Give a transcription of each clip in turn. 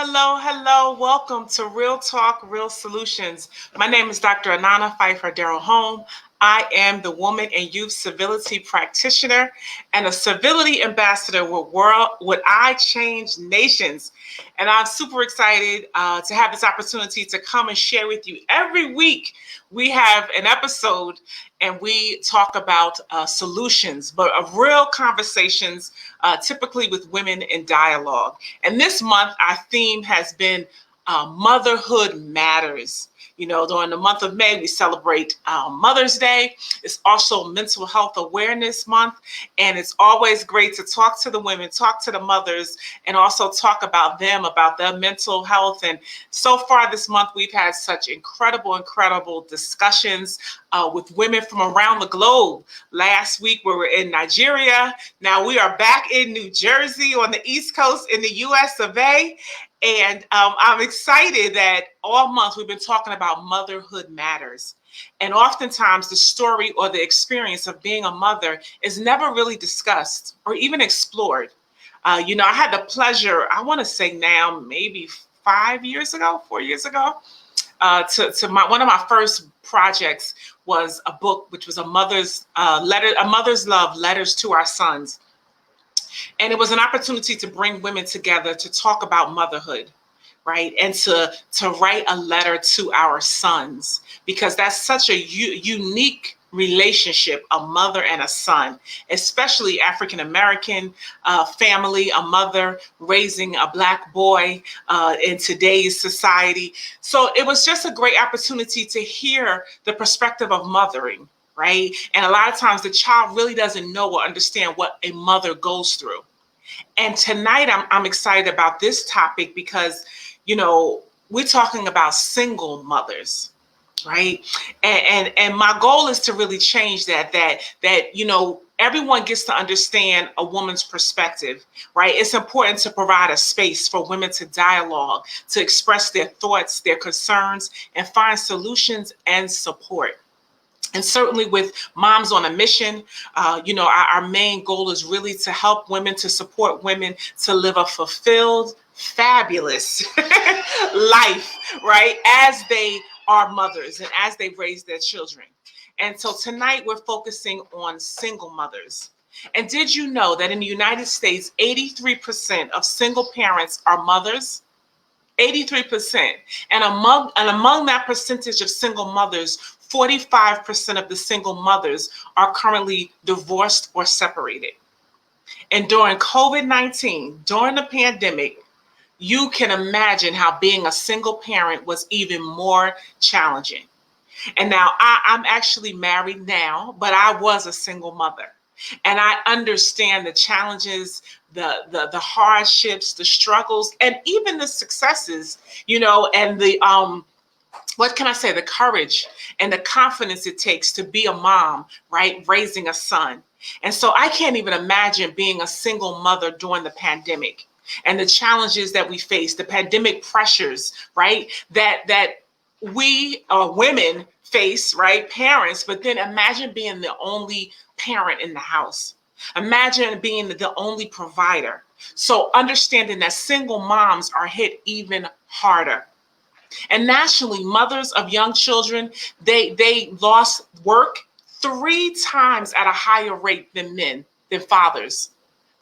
Hello. Welcome to Real Talk, Real Solutions. My name is Dr. Anana Pfeiffer Darrell Home. I am the Woman and Youth Civility Practitioner and a Civility Ambassador with I Change Nations. And I'm super excited to have this opportunity to come and share with you. Every week, we have an episode and we talk about solutions, but of real conversations, typically with women in dialogue. And this month, our theme has been Motherhood Matters. You know, during the month of May, we celebrate Mother's Day. It's also Mental Health Awareness Month. And it's always great to talk to the women, talk to the mothers, and also talk about them, about their mental health. And so far this month, we've had such incredible discussions with women from around the globe. Last week, we were in Nigeria. Now we are back in New Jersey on the East Coast in the US of A. And I'm excited that all month we've been talking about motherhood matters. And oftentimes the story or the experience of being a mother is never really discussed or even explored. I had the pleasure, I want to say now, maybe 4 years ago, one of my first projects was a book, which was a mother's love, letters to our sons. And it was an opportunity to bring women together to talk about motherhood, right? And to write a letter to our sons, because that's such a unique relationship, a mother and a son, especially African-American family, a mother raising a Black boy in today's society. So it was just a great opportunity to hear the perspective of mothering. Right? And a lot of times the child really doesn't know or understand what a mother goes through. And tonight I'm excited about this topic because, we're talking about single mothers, right? And my goal is to really change that everyone gets to understand a woman's perspective, right? It's important to provide a space for women to dialogue, to express their thoughts, their concerns, and find solutions and support. And certainly with Moms on a Mission, our main goal is really to help women, to support women to live a fulfilled, fabulous life, right? As they are mothers and as they raise their children. And so tonight we're focusing on single mothers. And did you know that in the United States, 83% of single parents are mothers? 83%. And among that percentage of single mothers, 45% of the single mothers are currently divorced or separated. And during COVID-19, during the pandemic, you can imagine how being a single parent was even more challenging. And now I'm actually married now, but I was a single mother. And I understand the challenges, the hardships, the struggles, and even the successes, and the what can I say, the courage and the confidence it takes to be a mom, right? Raising a son. And so I can't even imagine being a single mother during the pandemic and the challenges that we face, the pandemic pressures, right? That we women face, right? Parents, but then imagine being the only parent in the house. Imagine being the only provider. So understanding that single moms are hit even harder. And nationally, mothers of young children, they lost work 3 times at a higher rate than fathers,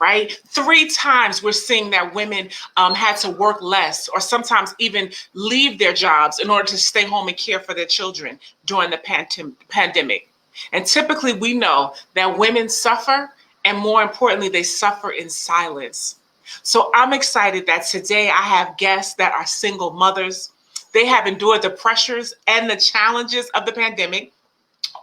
right? 3 times we're seeing that women had to work less or sometimes even leave their jobs in order to stay home and care for their children during the pandemic. And typically we know that women suffer, and more importantly, they suffer in silence. So I'm excited that today I have guests that are single mothers. They have endured the pressures and the challenges of the pandemic,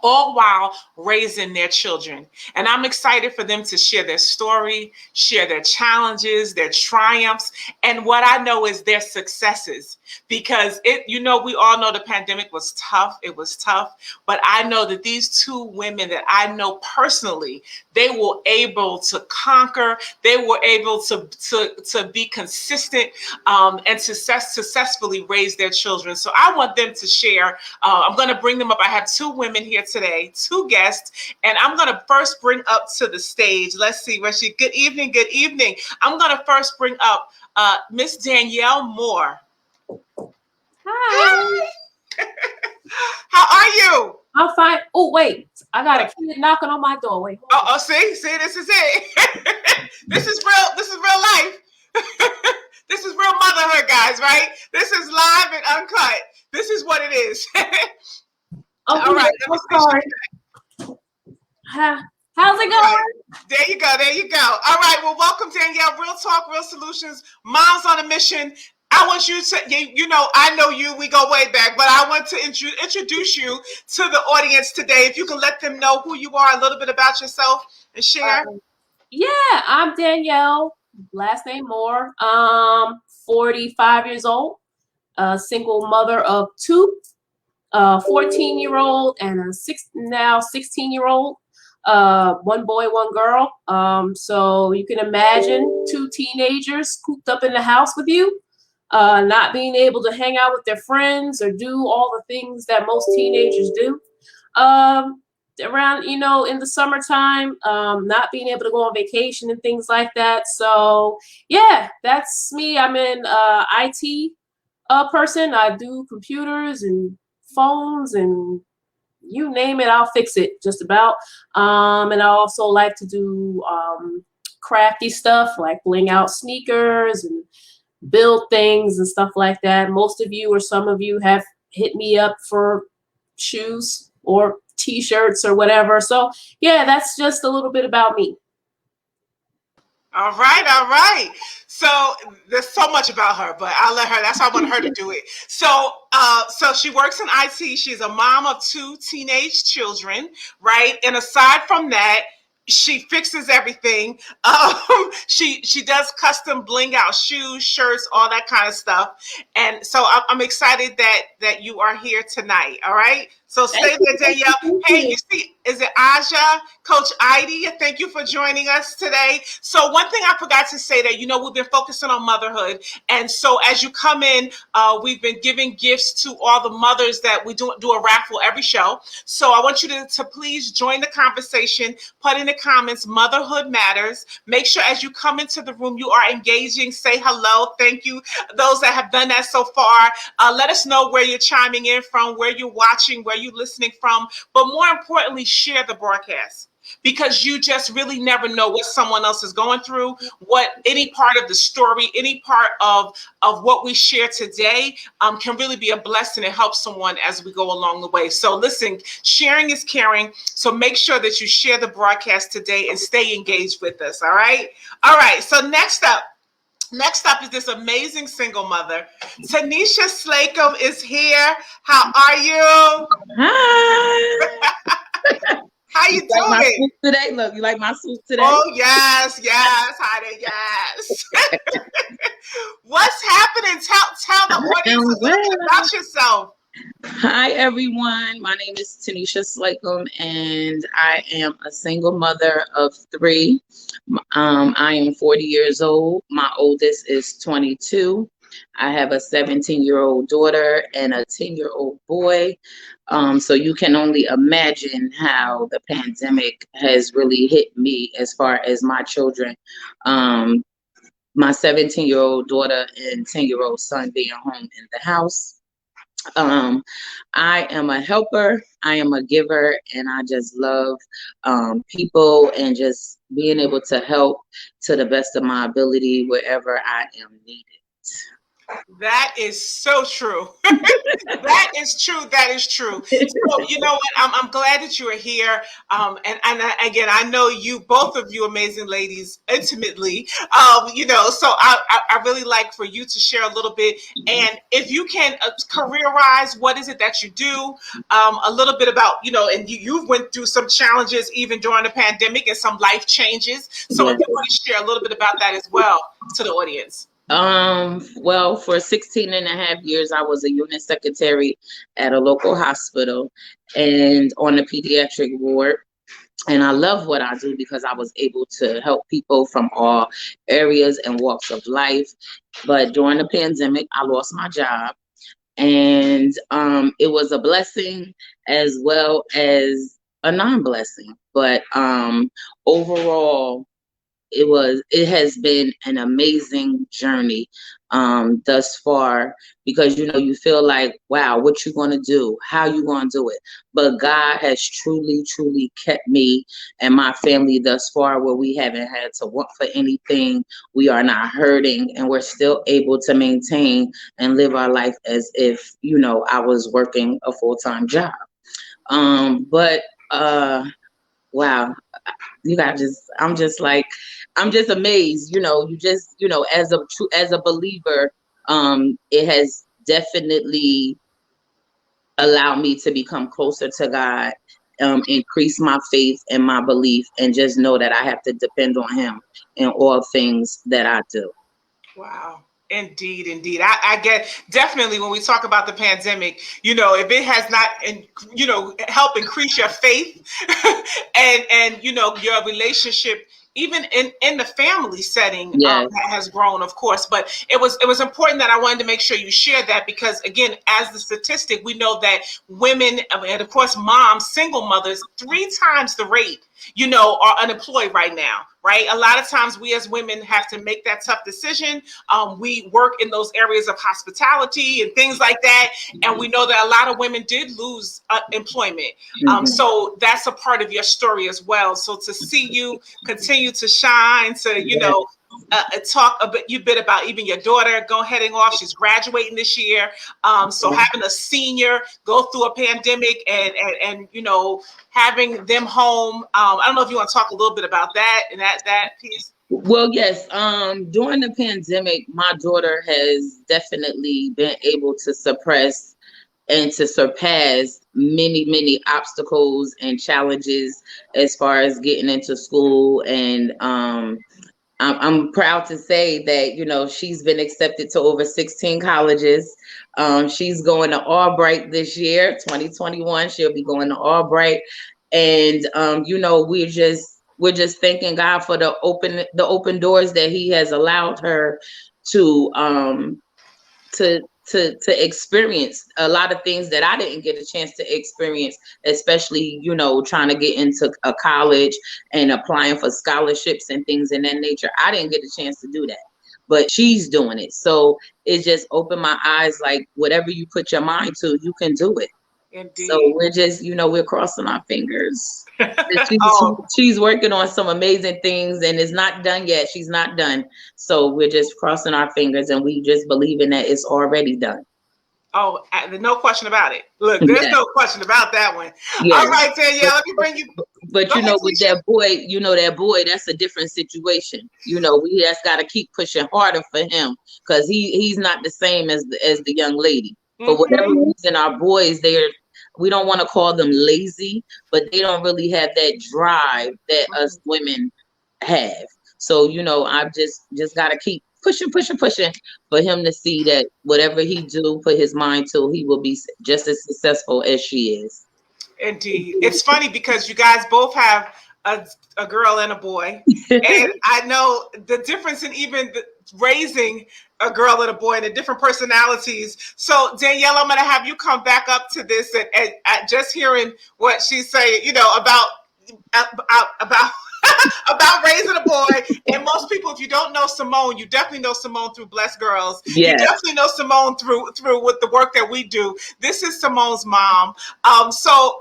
all while raising their children. And I'm excited for them to share their story, share their challenges, their triumphs, and what I know is their successes. Because we all know the pandemic was tough. It was tough. But I know that these 2 women that I know personally, they were able to conquer. They were able to be consistent and successfully raise their children. So I want them to share. I'm going to bring them up. I have 2 women here here today, 2 guests, and I'm going to first bring up to the stage. Let's see where she. Good evening. Good evening. I'm going to first bring up Miss Danielle Moore. Hi. How are you? I'm fine. Oh, wait. I got a kid knocking on my door. Wait. Oh, see, this is it. This is real life. This is real motherhood, guys, right? This is live and uncut. This is what it is. All right. I'm sorry. How's it going? Right. There you go. All right. Well, welcome, Danielle. Real talk, real solutions. Moms on a mission. I want you to, I know you, we go way back, but I want to introduce you to the audience today. If you can let them know who you are, a little bit about yourself and share. Yeah, I'm Danielle, last name Moore, 45 years old, a single mother of 2, a 14-year-old and a 16-year-old, 1 boy, 1 girl. So you can imagine 2 teenagers cooped up in the house with you. Not being able to hang out with their friends or do all the things that most teenagers do. Around, in the summertime, not being able to go on vacation and things like that. So yeah, that's me. I'm an IT person. I do computers and phones and you name it, I'll fix it just about. And I also like to do crafty stuff like bling out sneakers and build things and stuff like that. Most of you or some of you have hit me up for shoes or t-shirts or whatever. So yeah, that's just a little bit about me. All right. So there's so much about her, but I'll let her. That's why I want her to do it. So she works in IT. She's a mom of 2 teenage children, right? And aside from that, she fixes everything. She does custom bling out shoes, shirts, all that kind of stuff. And so I'm excited that you are here tonight. All right. So stay there, Danielle. Hey, you see, is it Aja, Coach Heidi? Thank you for joining us today. So one thing I forgot to say that, we've been focusing on motherhood. And so as you come in, we've been giving gifts to all the mothers that we do a raffle every show. So I want you to please join the conversation, put in the comments, motherhood matters. Make sure as you come into the room, you are engaging, say hello. Thank you. Those that have done that so far, let us know where you're chiming in from, where you're watching, where you're listening from, but more importantly, share the broadcast, because you just really never know what someone else is going through, what any part of the story, any part of what we share today can really be a blessing and help someone as we go along the way. So listen, sharing is caring. So make sure that you share the broadcast today and stay engaged with us. All right. So next up is this amazing single mother. Tanisha Slakem is here. How are you? Hi. How you doing? My soup today? Look, you like my soup today? Oh, yes, honey, yes. What's happening? Tell the audience a little bit about yourself. Hi, everyone. My name is Tanisha Slakem, and I am a single mother of 3. I am 40 years old. My oldest is 22. I have a 17-year-old daughter and a 10-year-old boy. So you can only imagine how the pandemic has really hit me as far as my children. My 17-year-old daughter and 10-year-old son being home in the house. I am a helper, I am a giver, and I just love people and just being able to help to the best of my ability wherever I am needed. That is so true. That is true. So you know what? I'm glad that you are here. And again, I know you, both of you amazing ladies, intimately. So I really like for you to share a little bit. And if you can career-wise, what is it that you do? A little bit about, and you went through some challenges even during the pandemic and some life changes. So if you want to share a little bit about that as well to the audience. Well, for 16 and a half years, I was a unit secretary at a local hospital and on the pediatric ward. And I love what I do because I was able to help people from all areas and walks of life. But during the pandemic, I lost my job. And it was a blessing as well as a non-blessing. But overall, it has been an amazing journey thus far, because you feel like, wow, what you gonna do, how you gonna do it, but God has truly kept me and my family thus far, where we haven't had to want for anything, we are not hurting, and we're still able to maintain and live our life as if I was working a full-time job. But wow, I'm just amazed. You just, as a believer, it has definitely allowed me to become closer to God, increase my faith and my belief, and just know that I have to depend on Him in all things that I do. Wow. Indeed. I get, definitely, when we talk about the pandemic, if it has not, help increase your faith and your relationship, even in the family setting, Yes. that has grown, of course. But it was important that I wanted to make sure you shared that, because again, as the statistic, we know that women, and of course moms, single mothers, 3 times the rate are unemployed right now, right? A lot of times we as women have to make that tough decision. We work in those areas of hospitality and things like that. And we know that a lot of women did lose employment. So that's a part of your story as well. So to see you continue to shine, to, talk a bit about even your daughter heading off. She's graduating this year. So having a senior go through a pandemic and having them home. I don't know if you want to talk a little bit about that and that piece. Well, yes. During the pandemic, my daughter has definitely been able to suppress and to surpass many obstacles and challenges as far as getting into school. And I'm proud to say that, she's been accepted to over 16 colleges. She's going to Albright this year, 2021. She'll be going to Albright. And, we're just thanking God for the open doors that He has allowed her to experience a lot of things that I didn't get a chance to experience, especially, trying to get into a college and applying for scholarships and things in that nature. I didn't get a chance to do that, but she's doing it. So it just opened my eyes, like whatever you put your mind to, you can do it. Indeed. So we're just, we're crossing our fingers. She's working on some amazing things, and it's not done yet. She's not done. So we're just crossing our fingers, and we just believing that it's already done. Oh, no question about it. Look, there's no question about that one. Yes. All right, Danielle, let me bring you. But with that boy, that's a different situation. We just got to keep pushing harder for him, because he's not the same as the young lady. For whatever reason, our boys, we don't want to call them lazy, but they don't really have that drive that us women have. So, I've just got to keep pushing for him to see that whatever he do, put his mind to, he will be just as successful as she is. Indeed. It's funny because you guys both have a girl and a boy. And I know the difference in even raising a girl and a boy and the different personalities. So Danielle, I'm going to have you come back up to this and just hearing what she's saying, about about raising a boy. And most people, if you don't know Simone, you definitely know Simone through Blessed Girls. Yes. You definitely know Simone through with the work that we do. This is Simone's mom. So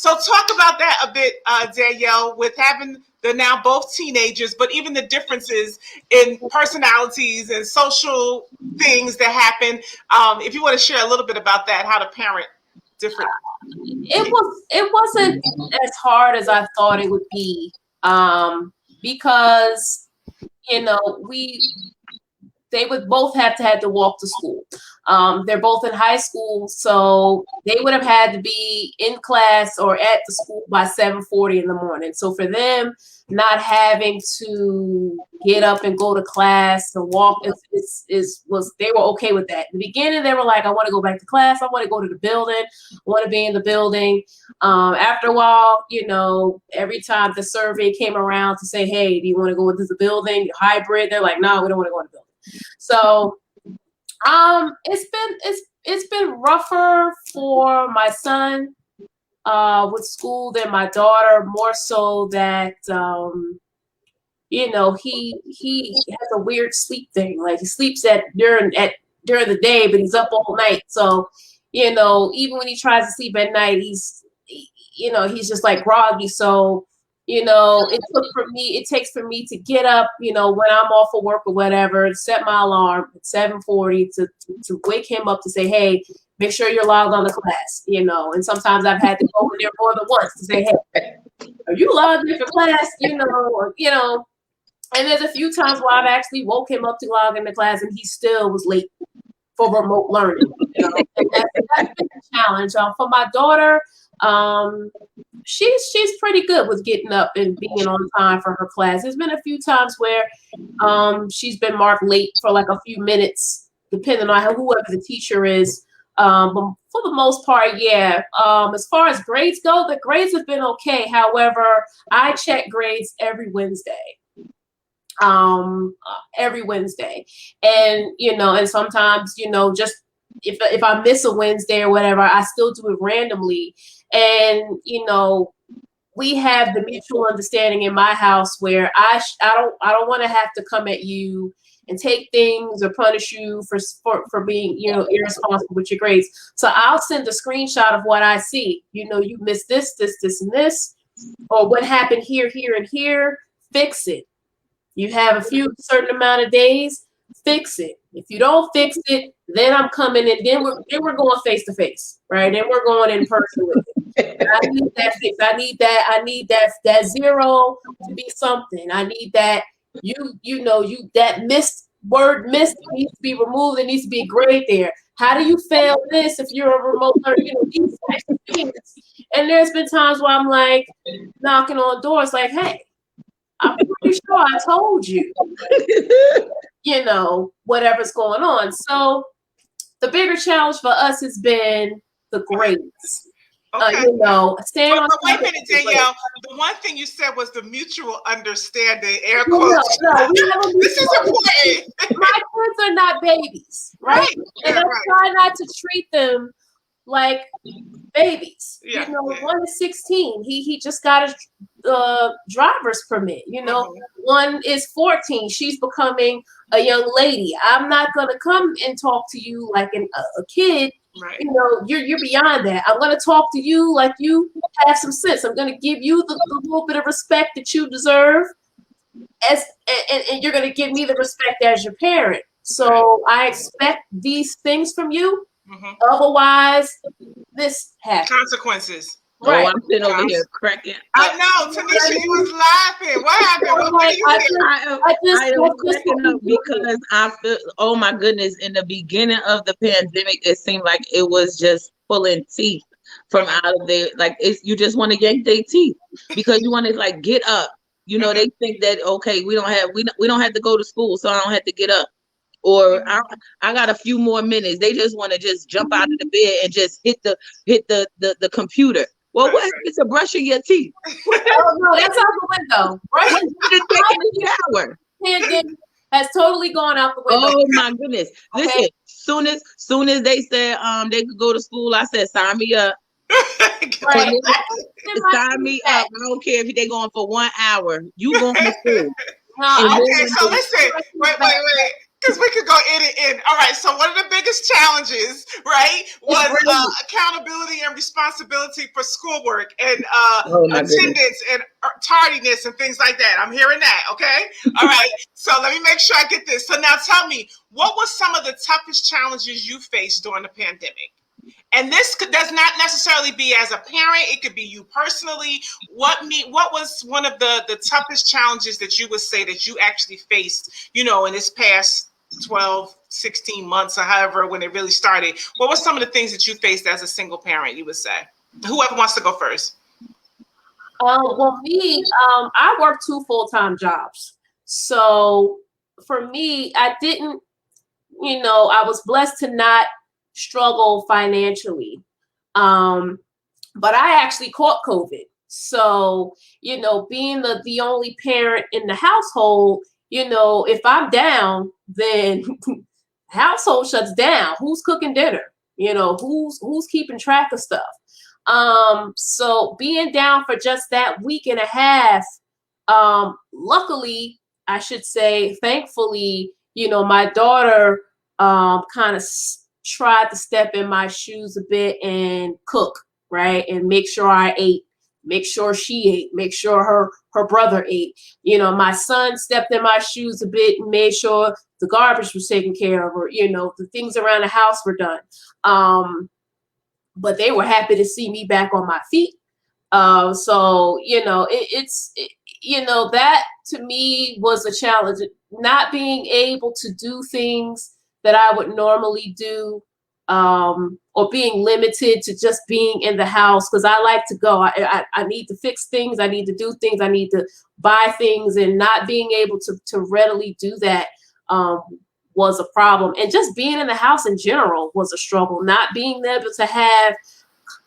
talk about that a bit, Danielle, with having they're now both teenagers, but even the differences in personalities and social things that happen. If you want to share a little bit about that, how to parent different. It wasn't as hard as I thought it would be, because they would both have to walk to school. They're both in high school, so they would have had to be in class or at the school by 7:40 in the morning. So for them, not having to get up and go to class and walk they were okay with that. In the beginning, they were like, I want to go back to class. I want to go to the building. I want to be in the building. After a while, every time the survey came around to say, hey, do you want to go into the building? You're hybrid. They're like, no, we don't want to go in the building. So It's been rougher for my son with school than my daughter, more so that he has a weird sleep thing. Like he sleeps during the day, but he's up all night. So, even when he tries to sleep at night, he's just like groggy. So, it takes for me to get up, when I'm off of work or whatever, set my alarm at 7:40 to wake him up to say, hey, make sure you're logged on to class, and sometimes I've had to go in there more than once to say, hey, are you logged in for class? And there's a few times where I've actually woke him up to log into class and he still was late for remote learning. And that's been a challenge. For my daughter, she's pretty good with getting up and being on time for her class. There's been a few times where she's been marked late for like a few minutes, depending on whoever the teacher is. But for the most part, yeah. As far as grades go, the grades have been okay. However, I check grades every Wednesday. Every Wednesday, and and sometimes just if I miss a Wednesday or whatever, I still do it randomly. And we have the mutual understanding in my house where I don't want to have to come at you and take things or punish you for being irresponsible with your grades. So I'll send a screenshot of what I see. You missed this, and this, or what happened here, and here. Fix it. You have a certain amount of days, fix it. If you don't fix it, then I'm coming in. Then we're going face to face, right? Then we're going in person with it. And I need that fix. I need that zero to be something. I need that that word missed needs to be removed. There needs to be a grade there. How do you fail this if you're a remote learner? These types of things. And there's been times where I'm like knocking on doors, like, hey, I'm pretty sure I told you, whatever's going on. So the bigger challenge for us has been the grades. Okay. Staying on. But wait a minute, Danielle. The one thing you said was the mutual understanding. Air quotes. No, this is important. My kids are not babies, right? And I try not to treat them like babies. One is 16. He just got a driver's permit. One is 14. She's becoming a young lady. I'm not gonna come and talk to you like a kid. Right. You're beyond that. I'm gonna talk to you like you have some sense. I'm gonna give you the little bit of respect that you deserve, and you're gonna give me the respect as your parent. So I expect these things from you. Mm-hmm. Otherwise, this happens. Consequences. Right. Oh, I'm sitting over here cracking. I know, Tanisha, you was laughing. What happened? I was cracking up because I feel, oh my goodness, in the beginning of the pandemic, it seemed like it was just pulling teeth from out of there. Like you just want to yank their teeth because you want to like get up. They think that okay, we don't have to go to school, so I don't have to get up. Or I got a few more minutes. They just want to just jump out of the bed and just hit the computer. Well, what happened to brushing your teeth? Oh no, that's out the window. Right? Taking a shower. Has totally gone out the window. Oh my goodness! Okay. Listen, soon as they said they could go to school, I said sign me up. Right. Sign me up. I don't care if they're going for 1 hour. You going to school? Okay, so listen. Wait. Because we could go in. All right. So one of the biggest challenges, right, was accountability and responsibility for schoolwork and attendance and tardiness and things like that. I'm hearing that. Okay. All right. So let me make sure I get this. So now tell me, what was some of the toughest challenges you faced during the pandemic? And this does not necessarily be as a parent. It could be you personally. What was one of the toughest challenges that you would say that you actually faced, in this past 12, 16 months or however when it really started? What were some of the things that you faced as a single parent, you would say? Whoever wants to go first. Well, me, I work 2 full-time jobs. So for me, I didn't, I was blessed to not struggle financially. But I actually caught COVID. So, being the only parent in the household, if I'm down, then household shuts down. Who's cooking dinner? You know, who's keeping track of stuff? So being down for just that week and a half, luckily, I should say, thankfully, you know, my daughter kind of tried to step in my shoes a bit and cook, right? And make sure I ate, make sure she ate, make sure her brother ate. You know, my son stepped in my shoes a bit and made sure the garbage was taken care of, or, you know, the things around the house were done. But they were happy to see me back on my feet. So, you know, you know, that to me was a challenge, not being able to do things that I would normally do, or being limited to just being in the house, because I like to go. I need to fix things. I need to do things. I need to buy things, and not being able to readily do that was a problem. And just being in the house in general was a struggle, not being able to have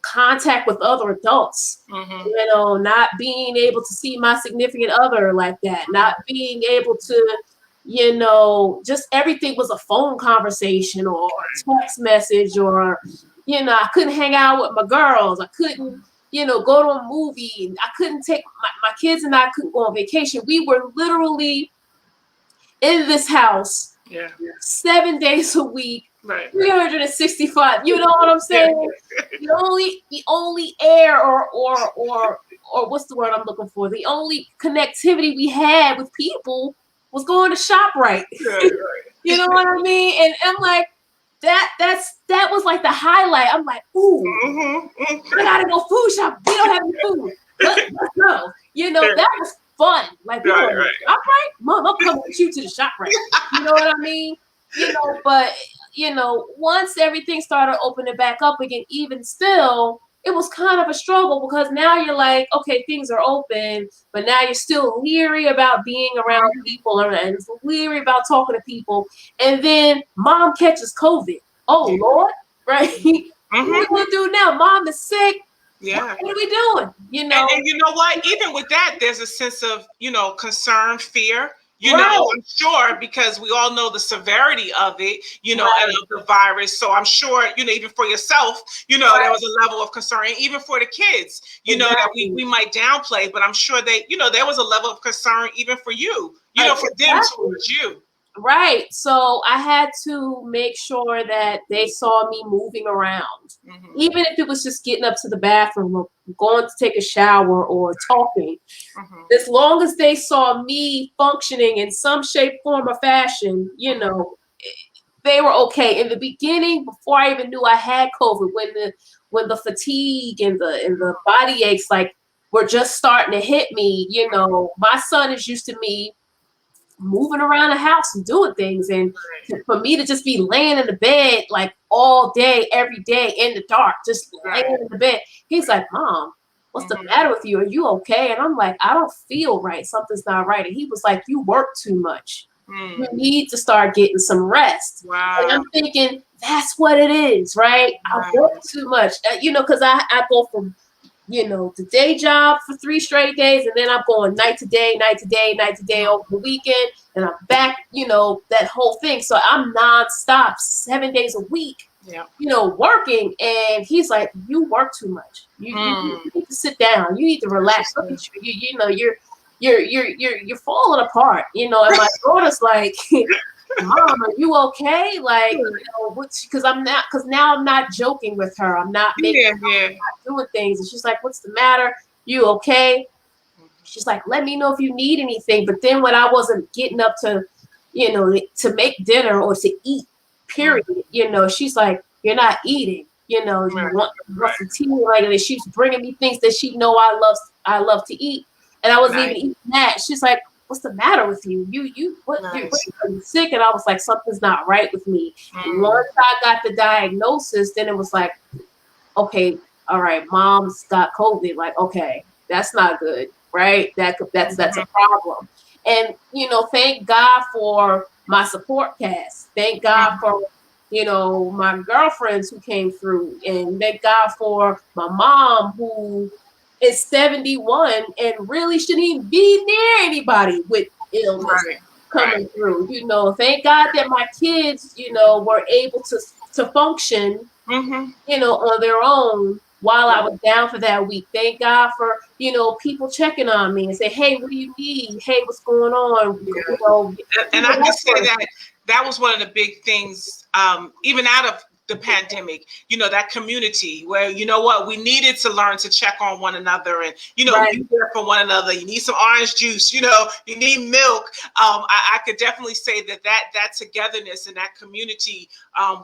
contact with other adults, you know, not being able to see my significant other like that, not being able to, you know, just everything was a phone conversation or a text message, or, you know, I couldn't hang out with my girls. I couldn't, you know, go to a movie. I couldn't take my kids, and I couldn't go on vacation. We were literally in this house 7 days a week, 365. You know what I'm saying? The only air or what's the word I'm looking for? The only connectivity we had with people was going to ShopRite. You know what I mean? And I'm like, that was like the highlight. I'm like, ooh, I gotta go food shop. We don't have any food. Let's go. You know, that was fun. Like, ShopRite? Mom, I'm coming with you to the ShopRite. You know what I mean? You know, but, you know, once everything started opening back up again, even still, it was kind of a struggle, because now you're like, okay, things are open, but now you're still leery about being around people and leery about talking to people. And then mom catches COVID. Oh, Lord, right? What are we going to do now? Mom is sick. What are we doing? You know, and you know what? Even with that, there's a sense of, you know, concern, fear. You know, I'm sure, because we all know the severity of it, you know, and of the virus. So I'm sure, you know, even for yourself, you know, there was a level of concern, and even for the kids, you know, that we might downplay, but I'm sure they, you know, there was a level of concern even for you, you know, for them towards you. Right. So I had to make sure that they saw me moving around, even if it was just getting up to the bathroom or going to take a shower or talking. As long as they saw me functioning in some shape, form, or fashion, you know, they were okay. In the beginning, before I even knew I had COVID, when the fatigue and the body aches like were just starting to hit me, you know, my son is used to me moving around the house and doing things, and for me to just be laying in the bed like all day, every day in the dark, just laying in the bed, he's like, Mom, what's the matter with you? Are you okay? And I'm like, I don't feel right. Something's not right. And he was like, you work too much. You need to start getting some rest. And I'm thinking, that's what it is, right? I work too much, you know, because I go from, you know, the day job for 3 straight days, and then I'm going night to day over the weekend, and I'm back, you know, that whole thing. So I'm nonstop 7 days a week, you know, working. And he's like, you work too much. You need to sit down. You need to relax. Look at you. You know, you're falling apart, you know. And my daughter's like, Mom, are you okay? Like, you know, because now I'm not joking with her. I'm not making I'm not doing things. And she's like, what's the matter? You okay? She's like, let me know if you need anything. But then when I wasn't getting up to, you know, to make dinner or to eat, period, you know, she's like, you're not eating. You know, you want some tea, like, and she's bringing me things that she know I love to eat, and I wasn't even eating that. She's like, what's the matter with you? You're sick? And I was like, something's not right with me. And once I got the diagnosis, then it was like, okay, all right, Mom's got COVID. Like, okay, that's not good, right? That's a problem. And, you know, thank God for my support cast. Thank God for, you know, my girlfriends who came through, and thank God for my mom, who is 71 and really shouldn't even be near anybody with illness. coming through. You know, thank God that my kids, you know, were able to function, you know, on their own while I was down for that week. Thank God for, you know, people checking on me and say, hey, what do you need? Hey, what's going on? Yeah. You know, and I can say that was one of the big things, even out of the pandemic, you know, that community where, you know what, we needed to learn to check on one another and, you know, be there for one another. You need some orange juice, you know, you need milk. I could definitely say that togetherness and that community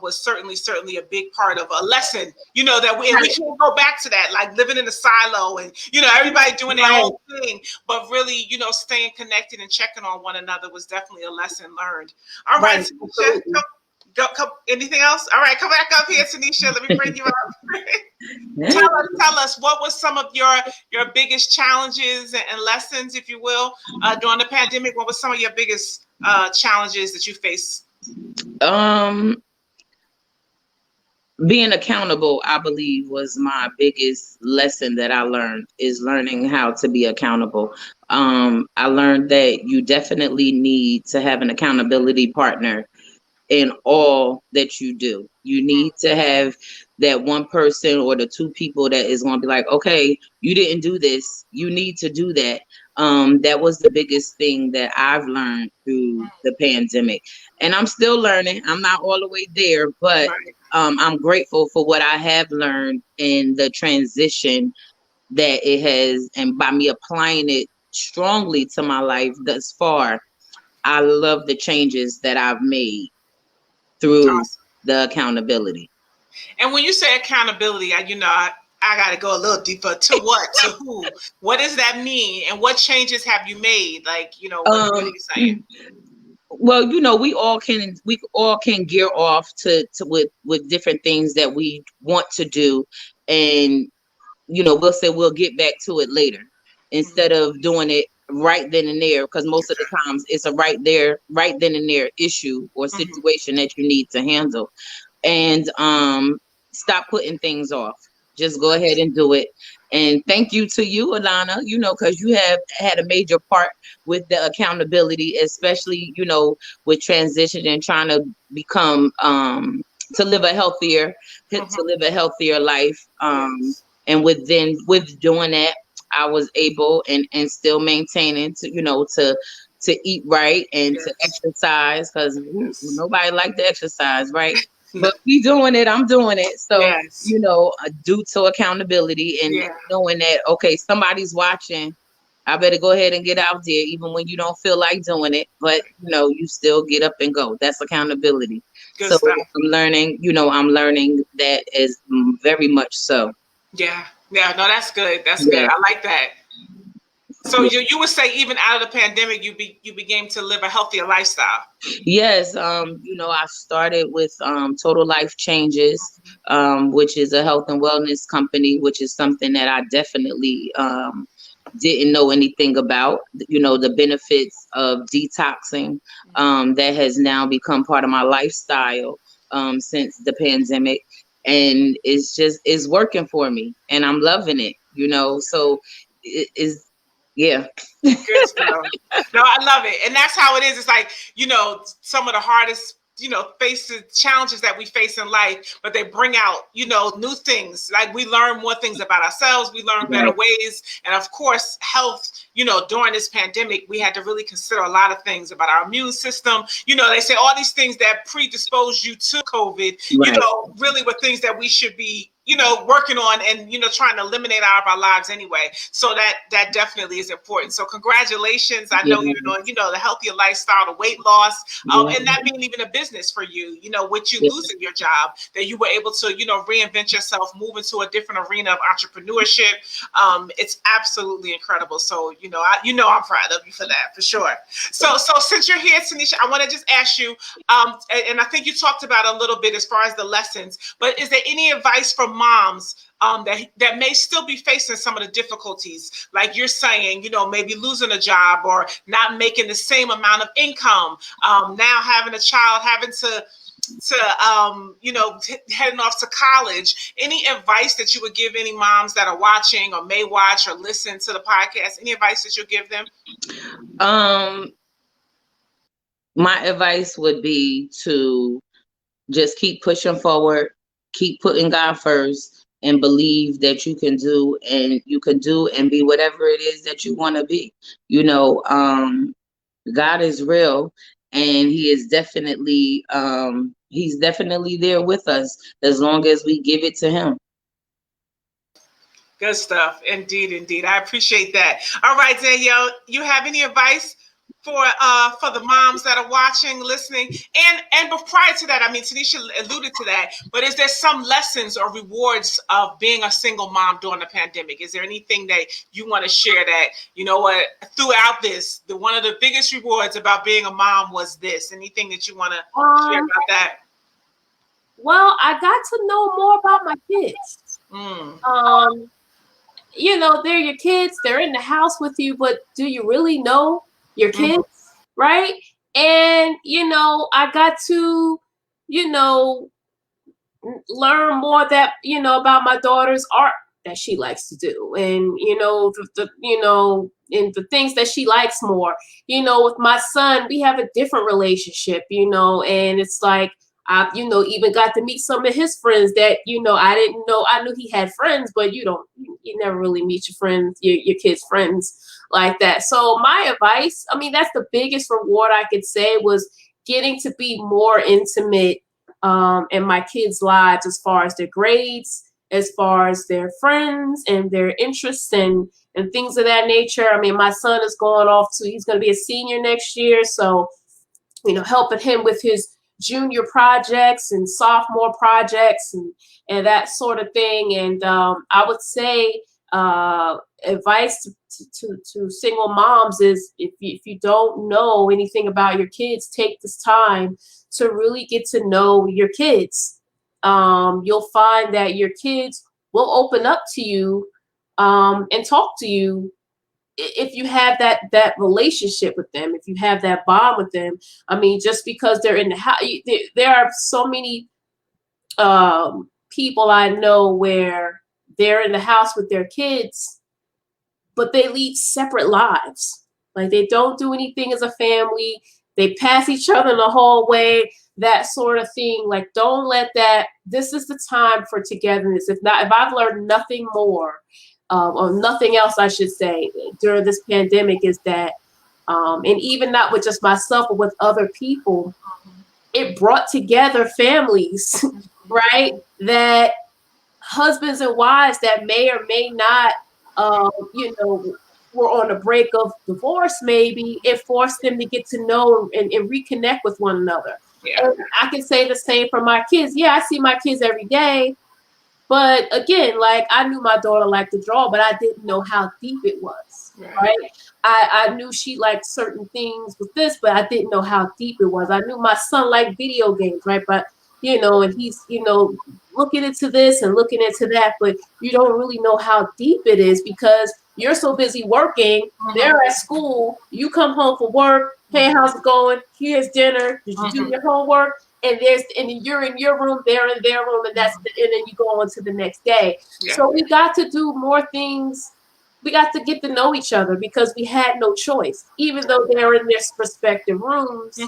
was certainly a big part of a lesson, you know, that we can't go back to that, like living in a silo and, you know, everybody doing their own thing, but really, you know, staying connected and checking on one another was definitely a lesson learned. All right, Tanisha, go, anything else? All right, come back up here, Tanisha. Let me bring you up. Tell us what was some of your biggest challenges and lessons, if you will, during the pandemic. What was some of your biggest challenges that you faced? Being accountable, I believe, was my biggest lesson that I learned, is learning how to be accountable. I learned that you definitely need to have an accountability partner in all that you do. You need to have that one person or the two people that is going to be like, okay, you didn't do this, you need to do that. That was the biggest thing that I've learned through the pandemic. And I'm still learning. I'm not all the way there, but I'm grateful for what I have learned in the transition that it has, and by me applying it strongly to my life thus far, I love the changes that I've made through the accountability. And when you say accountability, I got to go a little deeper. To what? To who? What does that mean? And what changes have you made? Like, you know, what are you saying? Well, you know, we all can gear off to with different things that we want to do, and you know, we'll say we'll get back to it later instead of doing it right then and there, because most of the times it's a right then and there issue or situation that you need to handle. And stop putting things off. Just go ahead and do it. And thank you to you, Alana, you know, because you have had a major part with the accountability, especially, you know, with transition and trying to become to live a healthier life. And with doing that, I was able and still maintaining to, you know, to eat right and to exercise, because nobody like to exercise, right? But we doing it, I'm doing it. So, you know, due to accountability and knowing that, okay, somebody's watching, I better go ahead and get out there, even when you don't feel like doing it, but you know, you still get up and go. That's accountability. Good so stuff. I'm learning that is very much so. Yeah, no, that's good. That's good. I like that. So you would say even out of the pandemic, you began to live a healthier lifestyle. Yes, you know, I started with Total Life Changes, which is a health and wellness company, which is something that I definitely didn't know anything about. You know, the benefits of detoxing, that has now become part of my lifestyle since the pandemic, and it's working for me, and I'm loving it. You know, so it is. Yeah. Good stuff. No, I love it. And that's how it is. It's like, you know, some of the hardest, you know, challenges that we face in life, but they bring out, you know, new things. Like we learn more things about ourselves. We learn better ways. And of course, health, you know, during this pandemic, we had to really consider a lot of things about our immune system. You know, they say all these things that predispose you to COVID, you know, really were things that we should be, you know, working on and, you know, trying to eliminate out of our lives anyway. So that definitely is important. So congratulations. I know you're doing, you know, the healthier lifestyle, the weight loss, and that being even a business for you, you know, with you losing your job, that you were able to, you know, reinvent yourself, move into a different arena of entrepreneurship. It's absolutely incredible. So, you know, I'm proud of you for that, for sure. So since you're here, Tanisha, I want to just ask you, and I think you talked about a little bit as far as the lessons, but is there any advice from moms that may still be facing some of the difficulties, like you're saying, you know, maybe losing a job or not making the same amount of income, now having a child, having to you know, heading off to college? Any advice that you would give any moms that are watching or may watch or listen to the podcast? Any advice that you'll give them? My advice would be to just keep pushing forward, keep putting God first, and believe that you can do and be whatever it is that you want to be. You know, God is real, and he's definitely there with us as long as we give it to him. Good stuff. Indeed, indeed. I appreciate that. All right, Danielle, you have any advice for the moms that are watching, listening? But prior to that, I mean, Tanisha alluded to that, but is there some lessons or rewards of being a single mom during the pandemic? Is there anything that you want to share that, you know what, throughout this, one of the biggest rewards about being a mom was this? Anything that you want to share about that? Well, I got to know more about my kids. You know, they're your kids, they're in the house with you, but do you really know your kids? Right? And, you know, I got to, you know, learn more that, you know, about my daughter's art that she likes to do. And, you know, and the things that she likes more. You know, with my son, we have a different relationship, you know, and it's like, I, you know, even got to meet some of his friends that, you know, I didn't know. I knew he had friends, but you never really meet your friends, your kids' friends like that. So my advice, I mean, that's the biggest reward I could say, was getting to be more intimate in my kids' lives, as far as their grades, as far as their friends and their interests and things of that nature. I mean, my son is he's going to be a senior next year. So, you know, helping him with his junior projects and sophomore projects and that sort of thing. And I would say advice to single moms is, if you don't know anything about your kids, take this time to really get to know your kids. You'll find that your kids will open up to you and talk to you if you have that relationship with them, if you have that bond with them. I mean, just because they're in the house, there are so many people I know where they're in the house with their kids, but they lead separate lives. Like, they don't do anything as a family. They pass each other in the hallway, that sort of thing. Like, don't let that. This is the time for togetherness. If I've learned nothing more, or nothing else, I should say, during this pandemic, is that, and even not with just myself, but with other people, it brought together families, right? That husbands and wives that may or may not, were on the brink of divorce, maybe it forced them to get to know and reconnect with one another. Yeah. And I can say the same for my kids. Yeah, I see my kids every day. But again, like, I knew my daughter liked to draw, but I didn't know how deep it was, right? I knew she liked certain things with this, but I didn't know how deep it was. I knew my son liked video games, right? But, you know, and he's, you know, looking into this and looking into that, but you don't really know how deep it is because you're so busy working. They're at school. You come home from work. Hey, how's it going? Here's dinner. Did you do your homework? And you're in your room, they're in their room, and and then you go on to the next day. Yeah. So we got to do more things. We got to get to know each other because we had no choice. Even though they're in their respective rooms,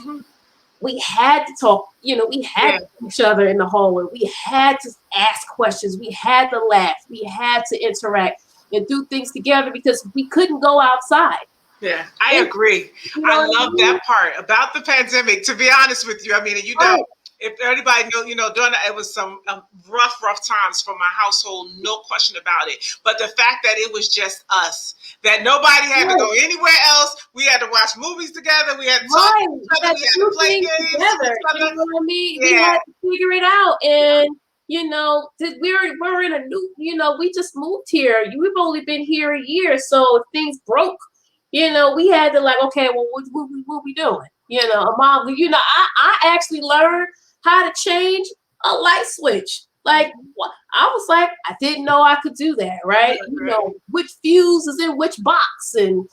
we had to talk. You know, we had to each other in the hallway. We had to ask questions. We had to laugh. We had to interact and do things together because we couldn't go outside. Yeah, I agree. I love that part about the pandemic, to be honest with you. I mean, you know, if anybody knows, you know, during it was some rough times for my household, no question about it. But the fact that it was just us, that nobody had to go anywhere else. We had to watch movies together. We had to talk to each other. We had to play games together. You know what I mean? We had to figure it out. And, you know, we're in a new, you know, we just moved here. We've only been here a year. So if things broke, you know, we had to, like, okay, well, what we doing? You know, mom, you know, I actually learned how to change a light switch. Like, I was like, I didn't know I could do that, right? You know, which fuse is in which box, and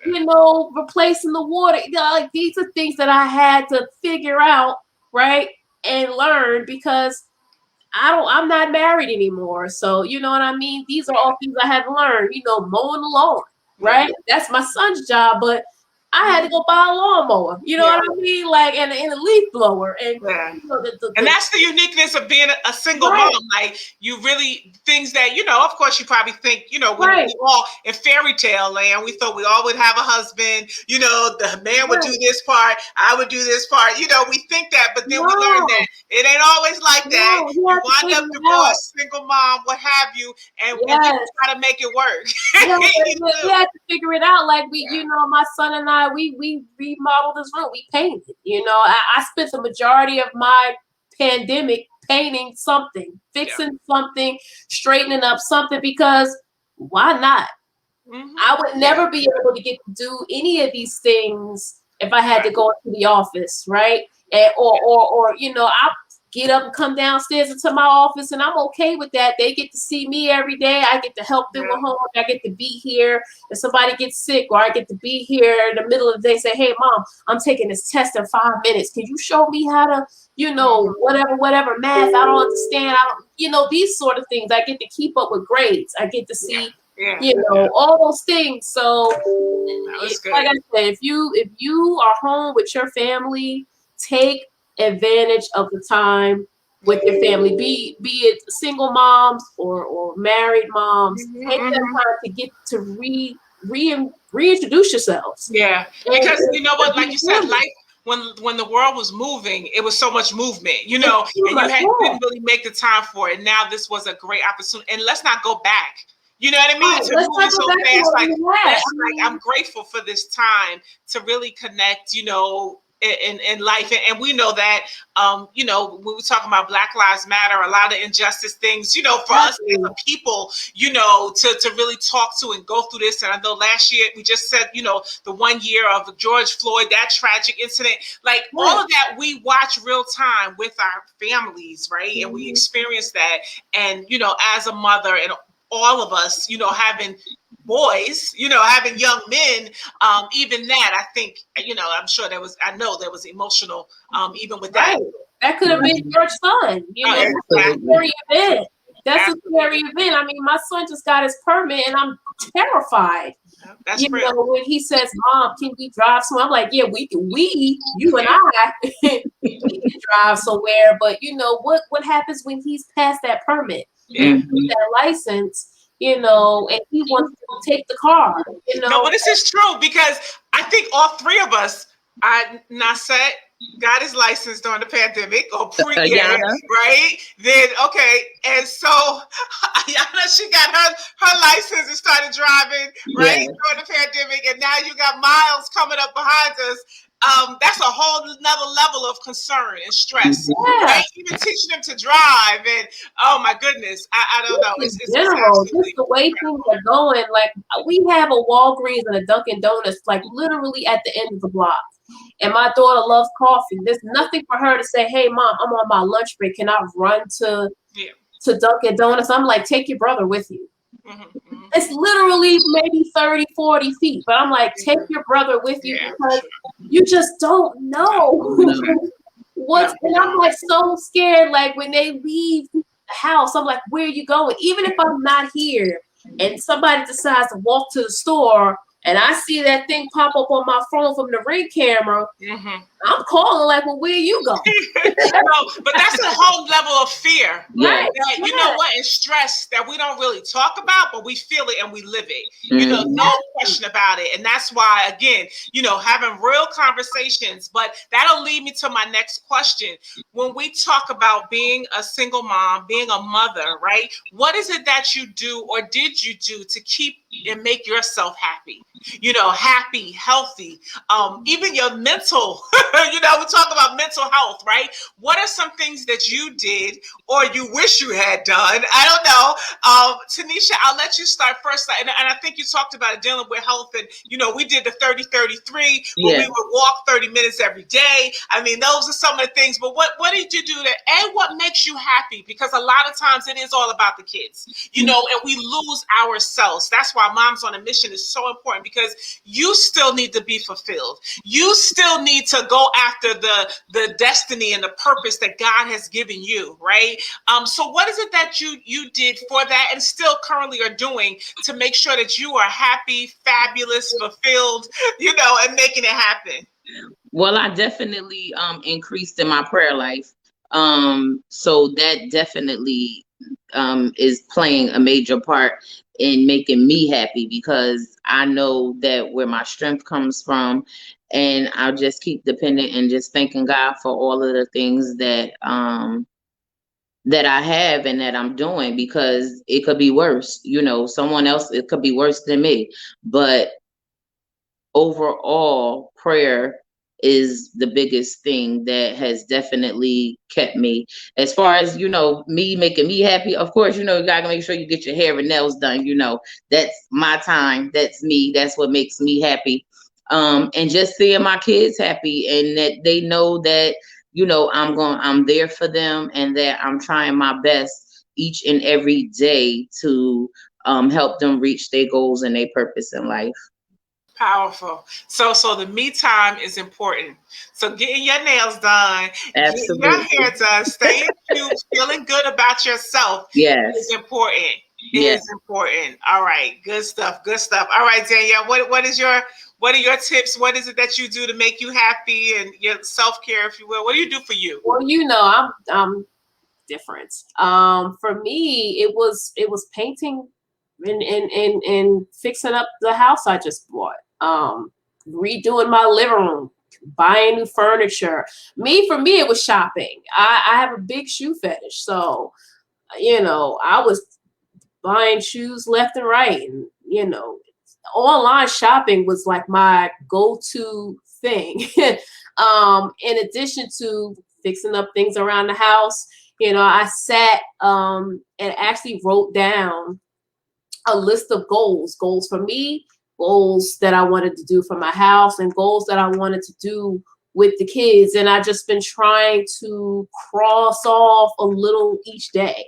you know, replacing the water. You know, like, these are things that I had to figure out, right, and learn because I'm not married anymore. So, you know what I mean? These are all things I had to learn. You know, mowing the lawn. Right? That's my son's job, but I had to go buy a lawnmower. You know what I mean? Like, and a leaf blower. And, yeah. you know, And that's the uniqueness of being a single mom. Like, you really, things that, you know, of course you probably think, you know, when we all, in fairy tale land, we thought we all would have a husband, you know, the man would do this part, I would do this part. You know, we think that, but then we learn that it ain't always like that. You wind up divorced, single mom, what have you, and we try to make it work. We had to figure it out. Like, we, you know, my son and I, we remodeled this room. We painted. You know, I spent the majority of my pandemic painting something, fixing something, straightening up something, because why not? I would never be able to get to do any of these things if I had to go into the office, right? And, or you know, I get up and come downstairs into my office, and I'm okay with that. They get to see me every day. I get to help them with homework. I get to be here. If somebody gets sick, or I get to be here in the middle of the day, say, hey, Mom, I'm taking this test in 5 minutes. Can you show me how to, you know, whatever math I don't understand. I don't, you know, these sort of things. I get to keep up with grades. I get to see, you know, all those things. So, like I said, if you are home with your family, take advantage of the time with your family, be it single moms or married moms. Take that time to get to reintroduce yourselves. Yeah, because you know what, like you said, life, when the world was moving, it was so much movement, you know, and you didn't really make the time for it. Now this was a great opportunity, and let's not go back. You know what I mean? To move so fast, like I'm grateful for this time to really connect, you know, in life. And we know that, you know, when we're talking about Black Lives Matter, a lot of injustice things, you know, for us as a people, you know, to really talk to and go through this. And I know last year we just said, you know, the 1 year of George Floyd, that tragic incident, like all of that we watch real time with our families, right? And we experience that. And, you know, as a mother and all of us, you know, having boys, you know, having young men, even that, I think, you know, I know there was emotional, even with that. That could have been your son, you know, that's a scary event. That's a scary event. I mean, my son just got his permit, and I'm terrified. That's you know, when he says, Mom, can we drive somewhere? I'm like, yeah, you and I, we can drive somewhere. But, you know, what happens when he's past that permit, that license, you know, and he wants to take the car, you know? No, but this is true, because I think all three of us, Nasset got his license during the pandemic, or right? Then, and so Ayana, she got her license and started driving, right, during the pandemic, and now you got Miles coming up behind us. That's a whole nother level of concern and stress, right? Even teaching them to drive, and oh my goodness, I don't know. It's general, just the way things are going. Like, we have a Walgreens and a Dunkin' Donuts, like literally at the end of the block. And my daughter loves coffee. There's nothing for her to say, hey, Mom, I'm on my lunch break. Can I run to Dunkin' Donuts? I'm like, take your brother with you. It's literally maybe 30, 40 feet. But I'm like, take your brother with you, because you just don't know and I'm like so scared. Like, when they leave the house, I'm like, where are you going? Even if I'm not here and somebody decides to walk to the store, and I see that thing pop up on my phone from the Ring camera, I'm calling like, well, where you go? No, but that's a whole level of fear. Right. That, you know what, and stress that we don't really talk about, but we feel it and we live it. You know, no question about it. And that's why, again, you know, having real conversations. But that'll lead me to my next question. When we talk about being a single mom, being a mother, right? What is it that you do, or did you do, to keep and make yourself happy? You know, happy, healthy, even your mental, you know, we talk about mental health, right? What are some things that you did or you wish you had done? I don't know. Tanisha, I'll let you start first. And I think you talked about it, dealing with health. And, you know, we did the 30-33, where we would walk 30 minutes every day. I mean, those are some of the things. But what did you do and what makes you happy? Because a lot of times it is all about the kids, you know, and we lose ourselves. That's why our Moms on a Mission is so important because you still need to be fulfilled. You still need to go after the destiny and the purpose that God has given you, right? So what is it that you did for that and still currently are doing to make sure that you are happy, fabulous, fulfilled, and making it happen? Well, I definitely increased in my prayer life. So that definitely is playing a major part in making me happy, because I know that where my strength comes from, and I'll just keep dependent and just thanking God for all of the things that that I have and that I'm doing, because it could be worse. Someone else, it could be worse than me. But overall, prayer is the biggest thing that has definitely kept me. As far as, me making me happy, of course, you gotta make sure you get your hair and nails done. That's my time. That's me. That's what makes me happy. And just seeing my kids happy and that they know that, I'm there for them, and that I'm trying my best each and every day to help them reach their goals and their purpose in life. Powerful. So the me time is important. So getting your nails done, Absolutely. getting your hair done, staying cute, feeling good about yourself is important. It is important. All right. Good stuff. Good stuff. All right, Danielle, what are your tips? What is it that you do to make you happy and your self-care, if you will? What do you do for you? Well, I'm different. For me, it was painting and fixing up the house I just bought. Redoing my living room, buying new furniture. For me, it was shopping. I have a big shoe fetish, so I was buying shoes left and right, and online shopping was like my go-to thing. In addition to fixing up things around the house, I sat and actually wrote down a list of goals for me, goals that I wanted to do for my house, and goals that I wanted to do with the kids. And I just been trying to cross off a little each day.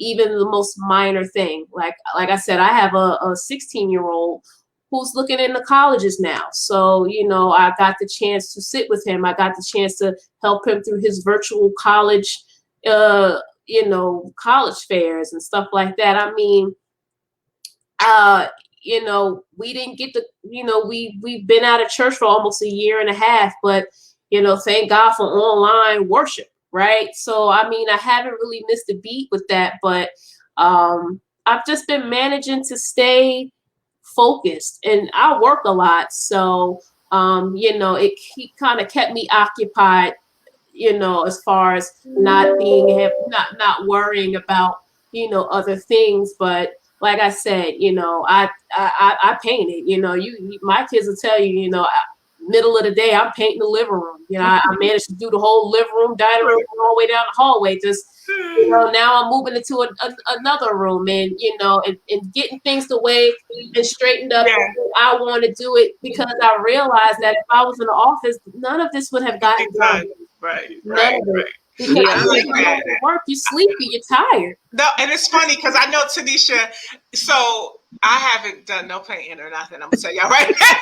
Even the most minor thing. Like I said, I have a 16-year-old who's looking into colleges now. So, I got the chance to sit with him. I got the chance to help him through his virtual college, college fairs and stuff like that. We didn't get to, we've been out of church for almost a year and a half, but, thank God for online worship, right? So, I haven't really missed a beat with that, but I've just been managing to stay focused, and I work a lot. So, it kind of kept me occupied, as far as not worrying about, other things. But like I said, I painted. My kids will tell you, middle of the day, I'm painting the living room. I managed to do the whole living room, dining room, all the way down the hallway. Just, now I'm moving into another room, and and getting things the way and straightened up. Yeah. I want to do it because I realized that if I was in the office, none of this would have gotten done. Right. Because you work, you sleepy, you're tired. No, and it's funny because I know Tanisha. So I haven't done no painting or nothing. I'm gonna tell y'all right now.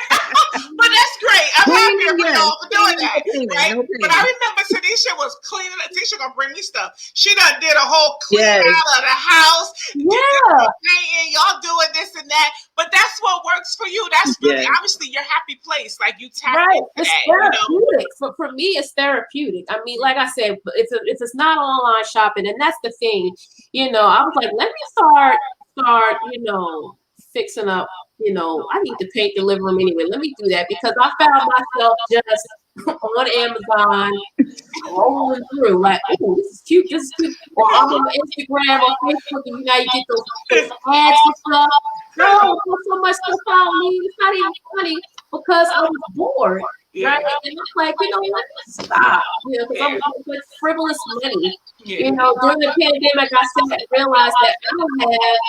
But that's great. I'm happy for y'all for doing that. Right? But I remember Tanisha was cleaning. Tanisha gonna bring me stuff. She done did a whole clean out of the house. Yeah. Painting, y'all doing this and that. But that's what works for you. That's really obviously your happy place. Like you tap into it's that. therapeutic. For me, it's therapeutic. Like I said, if it's not online shopping, and that's the thing, I was like, let me start, fixing up, I need to paint the living room anyway. Let me do that, because I found myself just on Amazon scrolling through like, oh, this is cute. Or I'm on Instagram or Facebook, and you get those ads and stuff. No, there's so much stuff on me. It's not even funny, because I was bored. Yeah. Right? And it's like, what? Stop. Because I'm with frivolous money. Yeah. During the pandemic, I realized that I don't have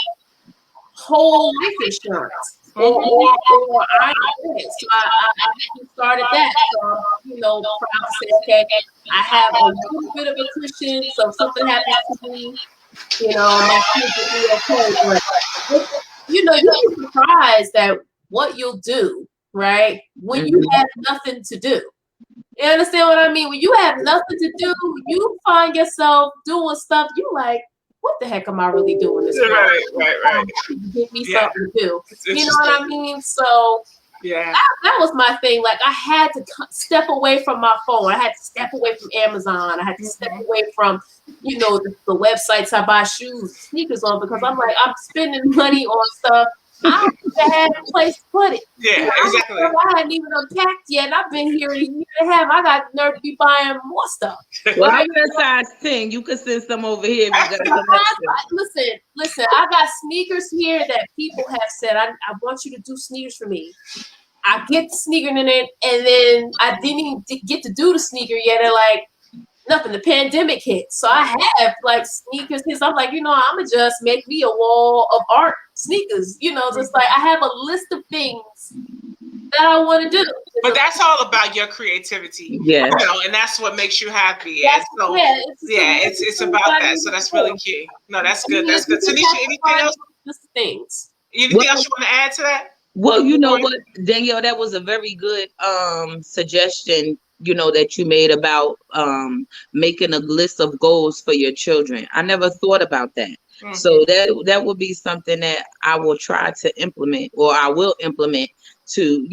whole life insurance. Or IRS. So I started that. So, proud to say, okay, I have a little bit of a cushion. So if something happens to me, my kids will be okay. But you're surprised at what you'll do, right? When you have nothing to do. You understand what I mean? When you have nothing to do, you find yourself doing stuff you like, what the heck am I really doing this for? Right. Give me something to do. You know what I mean? So yeah, that was my thing. Like I had to step away from my phone. I had to step away from Amazon. I had to step away from, the websites I buy shoes, sneakers on, because I'm like, I'm spending money on stuff I don't have a place to put it. Yeah, exactly. I hadn't even unpacked yet, and I've been here a year and a half. I got nerve to be buying more stuff. Well, I'm in size 10. You can send some over here. Listen. I got sneakers here that people have said, I want you to do sneakers for me. I get the sneaker in it, and then I didn't even get to do the sneaker yet. And like, nothing. The pandemic hit, so I have like sneakers. I'm like, I'ma just make me a wall of art sneakers. Just like I have a list of things that I want to do. But that's all about your creativity, and that's what makes you happy. And so, it's about that. So that's really key. No, that's good. That's good. Tanisha, anything else? Just things. Anything else you want to add to that? Well, you know what, Danielle, that was a very good suggestion, that you made about making a list of goals for your children. I never thought about that. Mm-hmm. So that would be something that I will try to implement, or I will implement to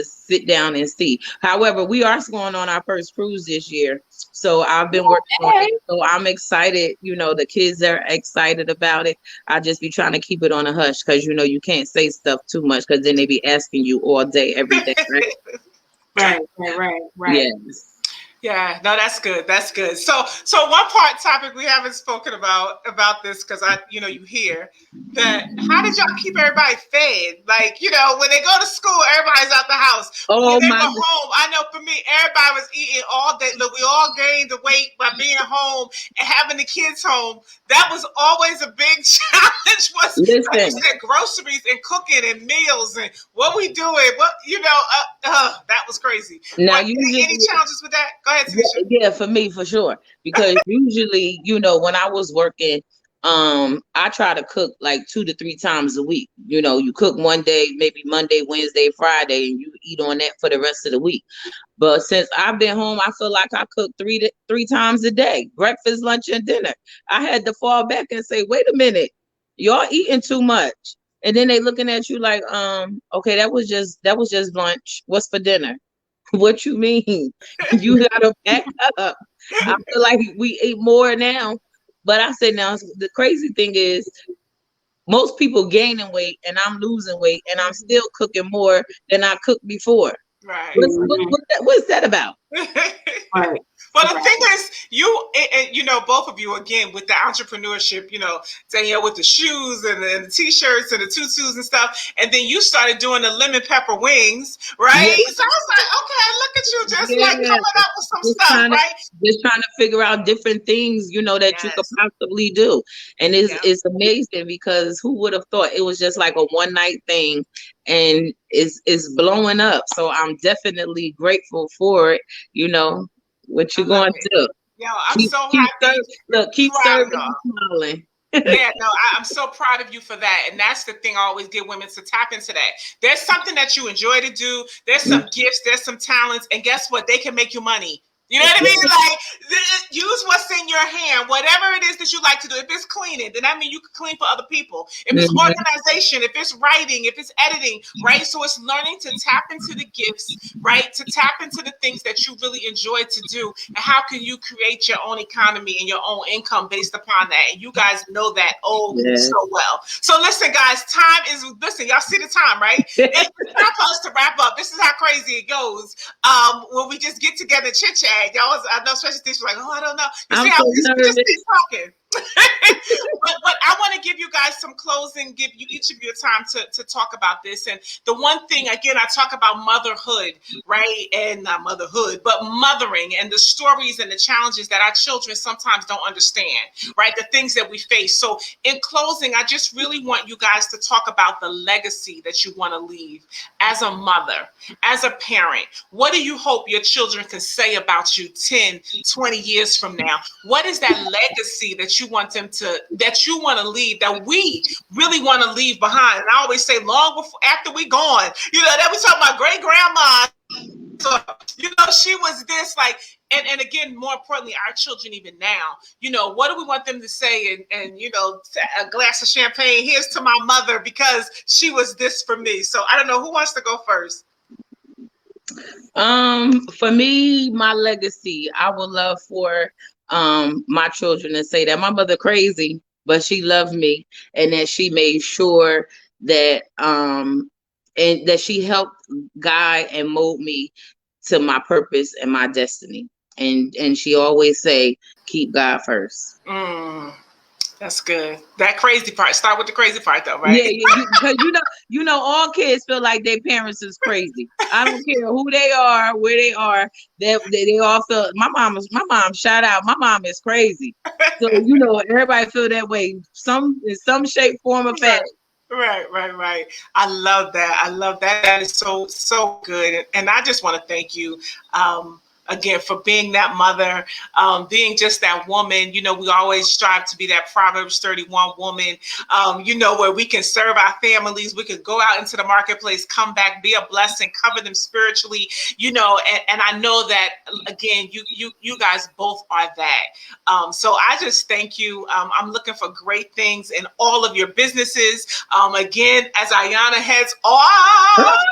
sit down and see. However, we are going on our first cruise this year. So I've been working on it. So I'm excited. The kids are excited about it. I just be trying to keep it on a hush because, you can't say stuff too much because then they be asking you all day, every day. Right? Right. Yes. Yeah, no, that's good. That's good. So one topic we haven't spoken about this because you hear that how did y'all keep everybody fed? Like, when they go to school, everybody's out the house. Oh, when they go home, I know for me, everybody was eating all day. Look, we all gained the weight by being home and having the kids home. That was always a big challenge. Like you said, groceries and cooking and meals and what we doing. That was crazy. Now, any challenges with that? Go ahead, Tanisha. Yeah, for me, for sure. Because usually, when I was working, I try to cook like 2 to 3 times a week. You cook one day, maybe Monday, Wednesday, Friday, and you eat on that for the rest of the week. But since I've been home, I feel like I cook three times a day, breakfast, lunch, and dinner. I had to fall back and say, wait a minute, y'all eating too much. And then they looking at you like, okay, that was just lunch. What's for dinner? What you mean? You gotta back up. I feel like we eat more now. But I said, now the crazy thing is most people gaining weight and I'm losing weight and I'm still cooking more than I cooked before. Right. What's that about? Right. Well, the thing is, both of you, again, with the entrepreneurship, Danielle with the shoes and the t-shirts and the tutus and stuff. And then you started doing the lemon pepper wings, right? Yeah. So I was like, okay, look at you just coming up with some stuff, right? Just trying to figure out different things, that you could possibly do. And it's amazing because who would have thought it was just like a one night thing and it's blowing up. So I'm definitely grateful for it, what you going to do. Yeah, I'm so happy. Keep serving and smiling. I'm so proud of you for that. And that's the thing I always get women to tap into that. There's something that you enjoy to do. There's some gifts, there's some talents, and guess what? They can make you money. You know what I mean? Like, use what's in your hand, whatever it is that you like to do. If it's cleaning, then that means you can clean for other people. If it's organization, if it's writing, if it's editing, right? So it's learning to tap into the gifts, right? To tap into the things that you really enjoy to do. And how can you create your own economy and your own income based upon that? And you guys know that so well. So listen, guys, y'all see the time, right? It's time for us to wrap up. This is how crazy it goes. When we just get together and chit-chat. Y'all, I know especially things like, I don't know. You see how we just keep talking. but I want to give you guys some closing, give you each of you time to talk about this. And the one thing, again, I talk about motherhood, right? And not motherhood, but mothering and the stories and the challenges that our children sometimes don't understand, right? The things that we face. So in closing, I just really want you guys to talk about the legacy that you want to leave as a mother, as a parent. What do you hope your children can say about you 10, 20 years from now? What is that legacy that you want them to, that you want to leave, that we really want to leave behind? And I always say, long before, after we gone, that we talk about great grandma. So, she was this, like, and again, more importantly, our children, even now, what do we want them to say? And a glass of champagne, here's to my mother, because she was this for me. So I don't know, who wants to go first? For me, my legacy, I would love for my children to say that my mother crazy, but she loved me, and that she made sure that and that she helped guide and mold me to my purpose and my destiny. And she always say, keep God first. That's good. That crazy part. Start with the crazy part, though, right? Yeah, because all kids feel like their parents is crazy. I don't care who they are, where they are. They all feel. My mom. Shout out. My mom is crazy. So everybody feel that way. In some shape, form, or fashion. Right. I love that. That is so good. And I just want to thank you, again, for being that mother, being just that woman. We always strive to be that Proverbs 31 woman, where we can serve our families. We can go out into the marketplace, come back, be a blessing, cover them spiritually, and I know that, again, you guys both are that. So I just thank you. I'm looking for great things in all of your businesses. Again, as Ayana heads off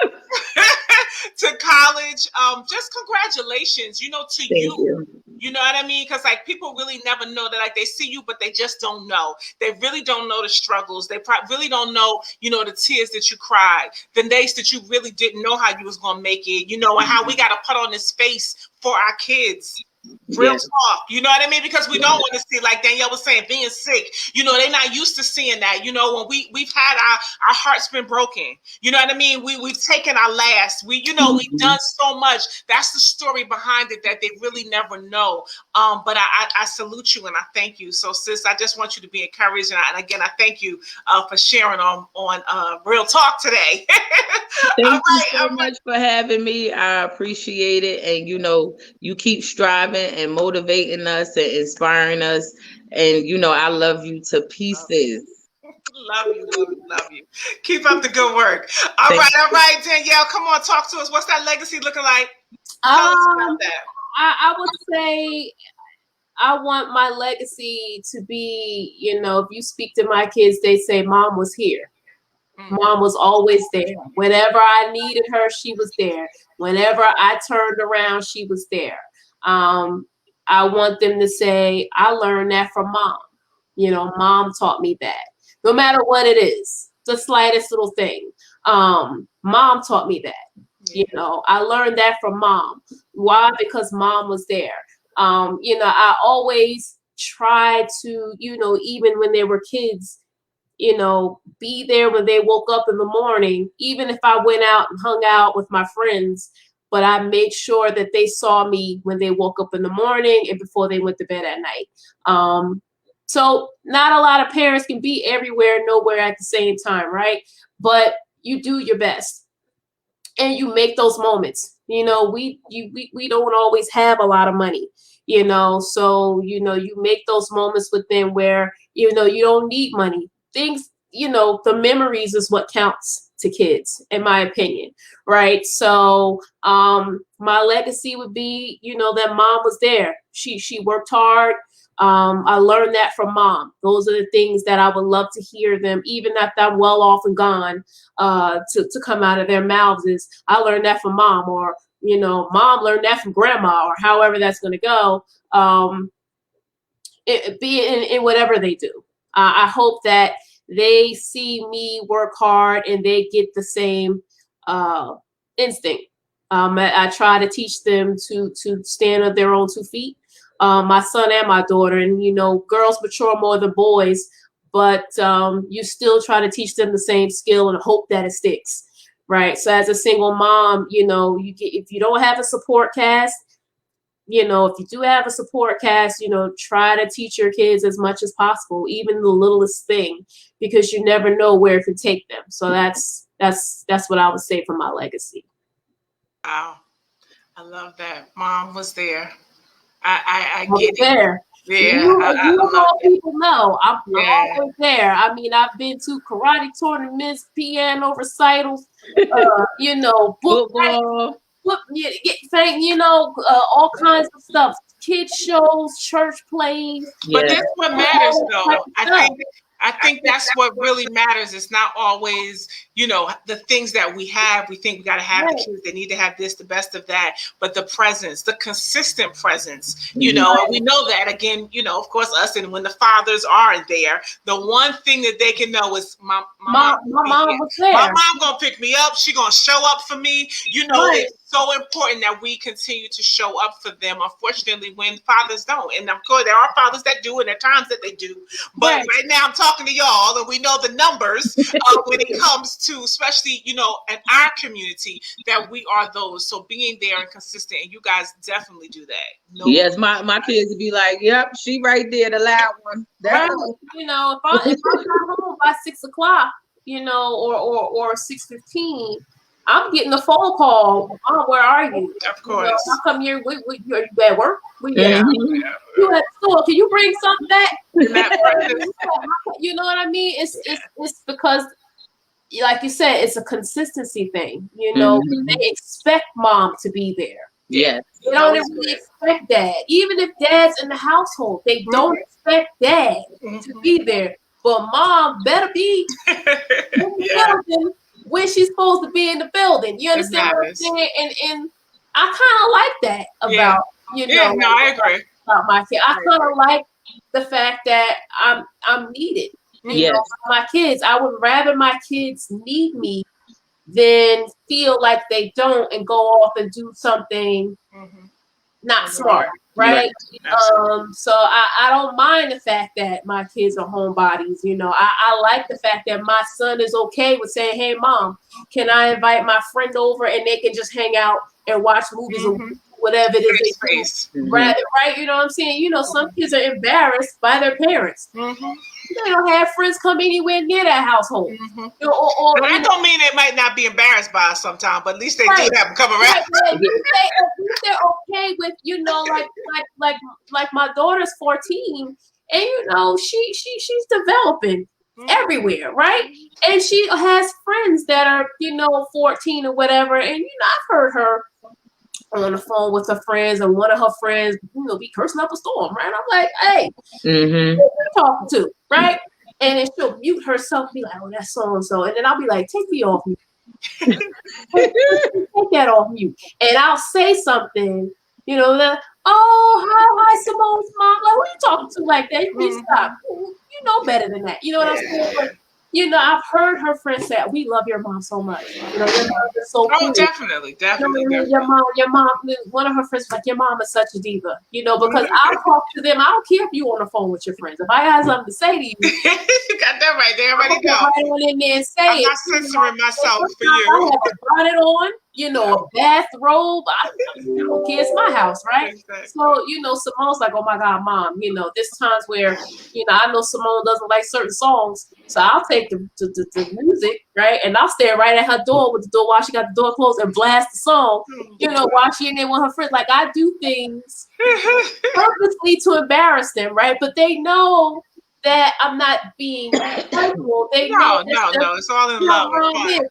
to college, just congratulations, to you. You know what I mean? Because people really never know that, they see you, but they just don't know. They really don't know the struggles. They really don't know, the tears that you cried, the days that you really didn't know how you was going to make it, and how we got to put on this face for our kids. Real talk, you know what I mean? Because we don't want to see, like Danielle was saying, being sick. They're not used to seeing that. When we've had our hearts been broken. You know what I mean? We've taken our last. We've done so much. That's the story behind it that they really never know. But I salute you and I thank you. So, sis, I just want you to be encouraged. And again, I thank you for sharing on Real Talk today. Thank you so much for having me. I appreciate it. And you keep striving and motivating us and inspiring us, and I love you to pieces. Love you. Keep up the good work. All right, Danielle, come on, talk to us. What's that legacy looking like? Tell us about that. I would say I want my legacy to be, if you speak to my kids, they say mom was here. Mom was always there. Whenever I needed her, she was there. Whenever I turned around, she was there. I want them to say, I learned that from mom. Mom taught me that. No matter what it is, the slightest little thing. Mom taught me that. I learned that from mom. Why? Because mom was there. I always tried to, even when they were kids, be there when they woke up in the morning, even if I went out and hung out with my friends, but I made sure that they saw me when they woke up in the morning and before they went to bed at night. So not a lot of parents can be everywhere, nowhere at the same time, right? But you do your best and you make those moments. We don't always have a lot of money, so, you make those moments with them where, you don't need money. Things, the memories is what counts to kids, in my opinion, right? So my legacy would be, that mom was there. She worked hard. I learned that from mom. Those are the things that I would love to hear them, even if I'm well off and gone, to come out of their mouths is, I learned that from mom, or, mom learned that from grandma, or however that's going to go, be in whatever they do. I hope that they see me work hard and they get the same instinct. I try to teach them to stand on their own 2 feet. My son and my daughter, and girls mature more than boys, but you still try to teach them the same skill and hope that it sticks, right? So as a single mom, if you don't have a support cast, if you do have a support cast, try to teach your kids as much as possible, even the littlest thing, because you never know where it could take them. So that's what I would say for my legacy. Wow. I love that. Mom was there. I get it. There. Yeah, You all people know I'm Yeah. always there. I mean, I've been to karate tournaments, piano recitals, you know, Football. all kinds of stuff, kids shows, church plays. But Yeah. that's what matters, though. I think that's what really matters. It's not always, you know, the things that we have. We think we got to have the kids. They need to have this, the best of that. But the presence, the consistent presence, you know, and we know that again, you know, of course, us. And when the fathers aren't there, the one thing that they can know is my mom was there. My mom gonna pick me up. She gonna show up for me. You know, it's so important that we continue to show up for them. Unfortunately, when fathers don't, and of course there are fathers that do, and there are times that they do. But right now, I'm talking to y'all, and we know the numbers when it comes to, especially, you know, in our community, that we are those. So being there and consistent, and you guys definitely do that. Yes, my kids would be like, "Yep, she right there, the loud one." You know, if I'm not home by 6 o'clock, you know, or 6:15. I'm getting a phone call. Mom, where are you? Of course. You know, how come you're at work? You at school? Can you bring something back? You know what I mean? It's because, like you said, it's a consistency thing. You know, they expect mom to be there. Yes. They don't really expect dad. Even if dad's in the household, they don't expect dad to be there. But mom better be in the building when she's supposed to be in the building. You understand what I'm saying? And I kind of like that about, you know, I agree. About my kid. I kind of like the fact that I'm needed. You know, for my kids. I would rather my kids need me than feel like they don't and go off and do something not smart. Right. So I don't mind the fact that my kids are homebodies. You know, I like the fact that my son is okay with saying, "Hey, mom, can I invite my friend over and they can just hang out and watch movies or whatever it is they do." Right? You know what I'm saying? You know, some kids are embarrassed by their parents. They don't have friends come anywhere near that household. You know, or that don't mean they might not be embarrassed by us sometimes, but at least they do have them come around. At least they're okay with, you know, like my daughter's 14, and you know she's developing everywhere, right? And she has friends that are, you know, 14 or whatever, and you know I've heard her on the phone with her friends, and one of her friends, you know, be cursing up a storm, right? I'm like, hey, who you talking to, right? And then she'll mute herself, be like, "Oh, that's so and so," and then I'll be like, "Take me off mute." Take that off mute, and I'll say something, you know, that, "Oh, hi, Simone's mom." Like, who you talking to like that? You please stop. You know better than that. You know what I'm saying? But, you know, I've heard her friends say, "We love your mom so much. You know, your mom is so cool." Definitely. You know, your mom. One of her friends was like, "Your mom is such a diva." You know, because I'll talk to them. I don't care if you on the phone with your friends. If I have something to say to you, you got that right there. Everybody know. Right on in there and say I'm not censoring myself for you. I have a bonnet on, you know, a bathrobe. I don't care. It's my house, right? Exactly. So, you know, Simone's like, "Oh my God, mom." You know, there's times where, you know, I know Simone doesn't like certain songs, so I'll take the music, right, and I'll stand right at her door with the door while she got the door closed and blast the song, you know, while she in there with her friends. Like, I do things purposely to embarrass them, right? But they know that I'm not being hurtful. They know no, it's all in love.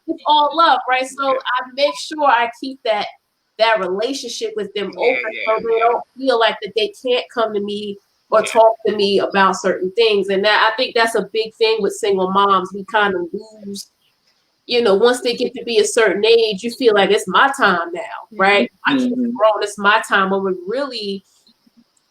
It's all love, right? So I make sure I keep that relationship with them open, so they don't feel like that they can't come to me or talk to me about certain things. And that, I think that's a big thing with single moms. We kind of lose, you know, once they get to be a certain age, you feel like it's my time now, right? I keep grown, it's my time. When really,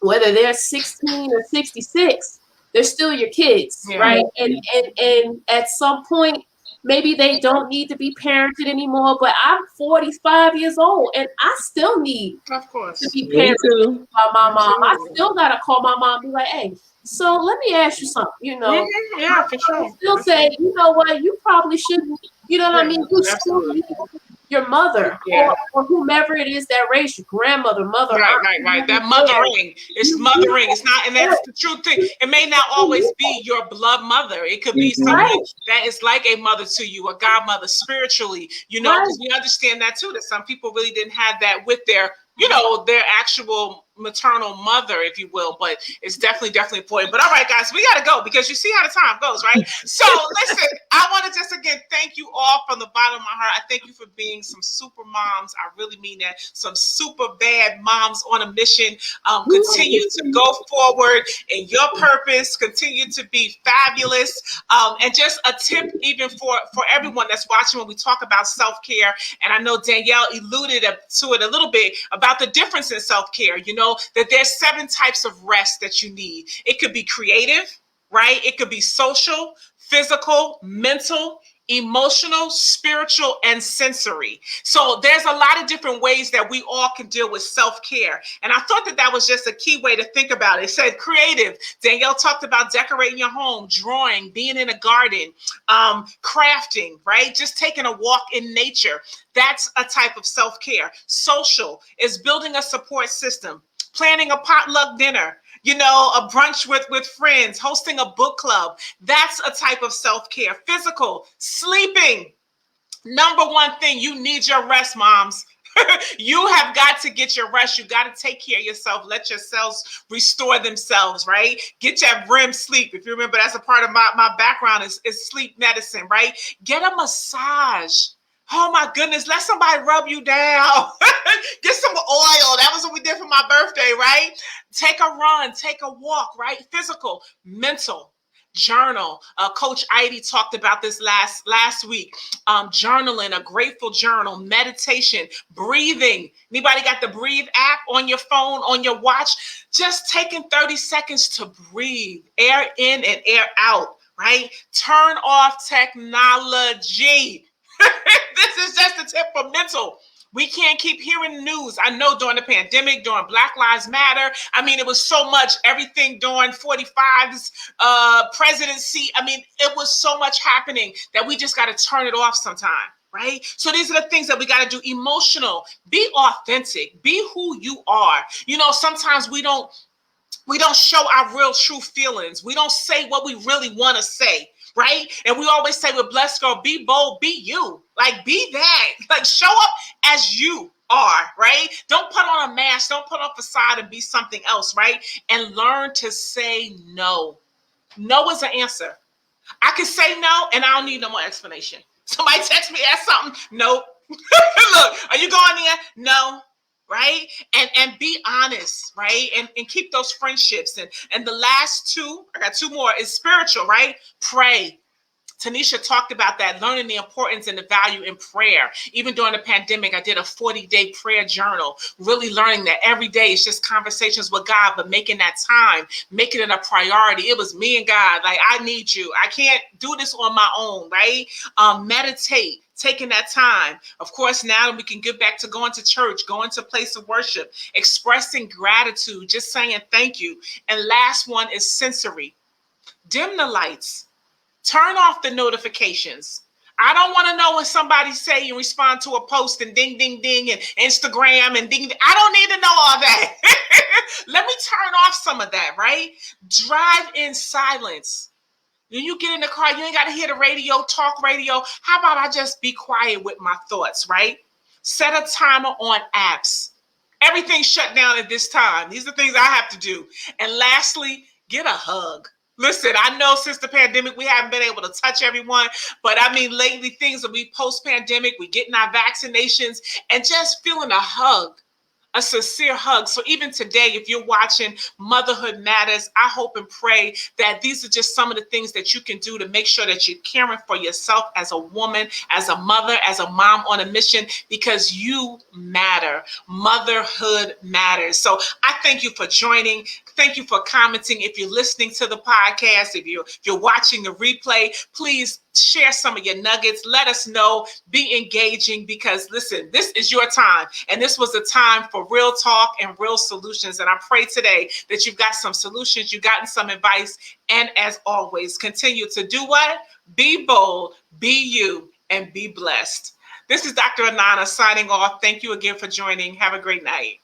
whether they're 16 or 66, they're still your kids, right? And at some point, maybe they don't need to be parented anymore, but I'm 45 years old and I still need to be parented by my mom. I still gotta call my mom and be like, "Hey, so let me ask you something," you know. For sure. I still say, "You know what, you probably shouldn't," you know what I mean? You still need your mother or whomever it is that raised your grandmother, mother. Right. That mothering. It's mothering. It's not, and that's the true thing. It may not always be your blood mother. It could be someone that is like a mother to you, a godmother spiritually, you know, because we understand that too, that some people really didn't have that with their, you know, their actual maternal mother, if you will, but it's definitely important. But all right, guys, we got to go because you see how the time goes, right? So listen, I want to just again thank you all from the bottom of my heart. I thank you for being some super moms. I really mean that. Some super bad moms on a mission. Continue to go forward in your purpose. Continue to be fabulous. And just a tip even for everyone that's watching when we talk about self-care. And I know Danielle alluded to it a little bit about the difference in self-care. You know, that there's 7 types of rest that you need. It could be creative, right? It could be social, physical, mental, emotional, spiritual, and sensory. So there's a lot of different ways that we all can deal with self-care. And I thought that was just a key way to think about it. It said creative. Danielle talked about decorating your home, drawing, being in a garden, crafting, right? Just taking a walk in nature. That's a type of self-care. Social is building a support system, planning a potluck dinner, you know, a brunch with friends, hosting a book club. That's a type of self-care. Physical, sleeping. Number one thing, you need your rest, moms. You have got to get your rest. You got to take care of yourself. Let your cells restore themselves, right? Get that REM sleep. If you remember, that's a part of my background is sleep medicine, right? Get a massage. Oh my goodness, let somebody rub you down. Get some oil. That was what we did for my birthday, right? Take a run, take a walk, right? Physical, mental, journal. Coach Heidi talked about this last week. Journaling, a grateful journal, meditation, breathing. Anybody got the Breathe app on your phone, on your watch? Just taking 30 seconds to breathe, air in and air out, right? Turn off technology. This is just a tip for mental. We can't keep hearing the news. I know during the pandemic, during Black Lives Matter, I mean, it was so much, everything during 45's presidency. I mean, it was so much happening that we just got to turn it off sometime, right? So these are the things that we got to do. Emotional, be authentic, be who you are. You know, sometimes we don't show our real true feelings. We don't say what we really want to say. Right? And we always say with Blessed Girl, be bold, be you. Like, be that. Like, show up as you are, right? Don't put on a mask. Don't put on a facade and be something else, right? And learn to say no. No is an answer. I can say no, and I don't need no more explanation. Somebody text me, ask something. Nope. Look, are you going there? No. Right? And be honest, right? And keep those friendships. And the last 2, I got 2 more, is spiritual, right? Pray. Tanisha talked about that, learning the importance and the value in prayer. Even during the pandemic, I did a 40-day prayer journal, really learning that every day it's just conversations with God, but making that time, making it a priority. It was me and God. Like, I need you. I can't do this on my own, right? Meditate. Taking that time. Of course, now we can get back to going to church, going to a place of worship, expressing gratitude, just saying thank you. And last one is sensory. Dim the lights. Turn off the notifications. I don't want to know when somebody say you respond to a post and ding, ding, ding, and Instagram and ding, ding. I don't need to know all that. Let me turn off some of that, right? Drive in silence. When you get in the car, you ain't got to hear the radio, talk radio. How about I just be quiet with my thoughts, right? Set a timer on apps. Everything's shut down at this time. These are things I have to do. And lastly, get a hug. Listen, I know since the pandemic, we haven't been able to touch everyone, but I mean, lately things will be post-pandemic. We're getting our vaccinations and just feeling a hug. A sincere hug. So even today, if you're watching Motherhood Matters, I hope and pray that these are just some of the things that you can do to make sure that you're caring for yourself as a woman, as a mother, as a mom on a mission, because you matter. Motherhood matters. So I thank you for joining. Thank you for commenting. If you're listening to the podcast, if you're watching the replay, please share some of your nuggets. Let us know. Be engaging, because listen, this is your time. And this was a time for real talk and real solutions. And I pray today that you've got some solutions, you've gotten some advice. And as always, continue to do what? Be bold, be you, and be blessed. This is Dr. Anana signing off. Thank you again for joining. Have a great night.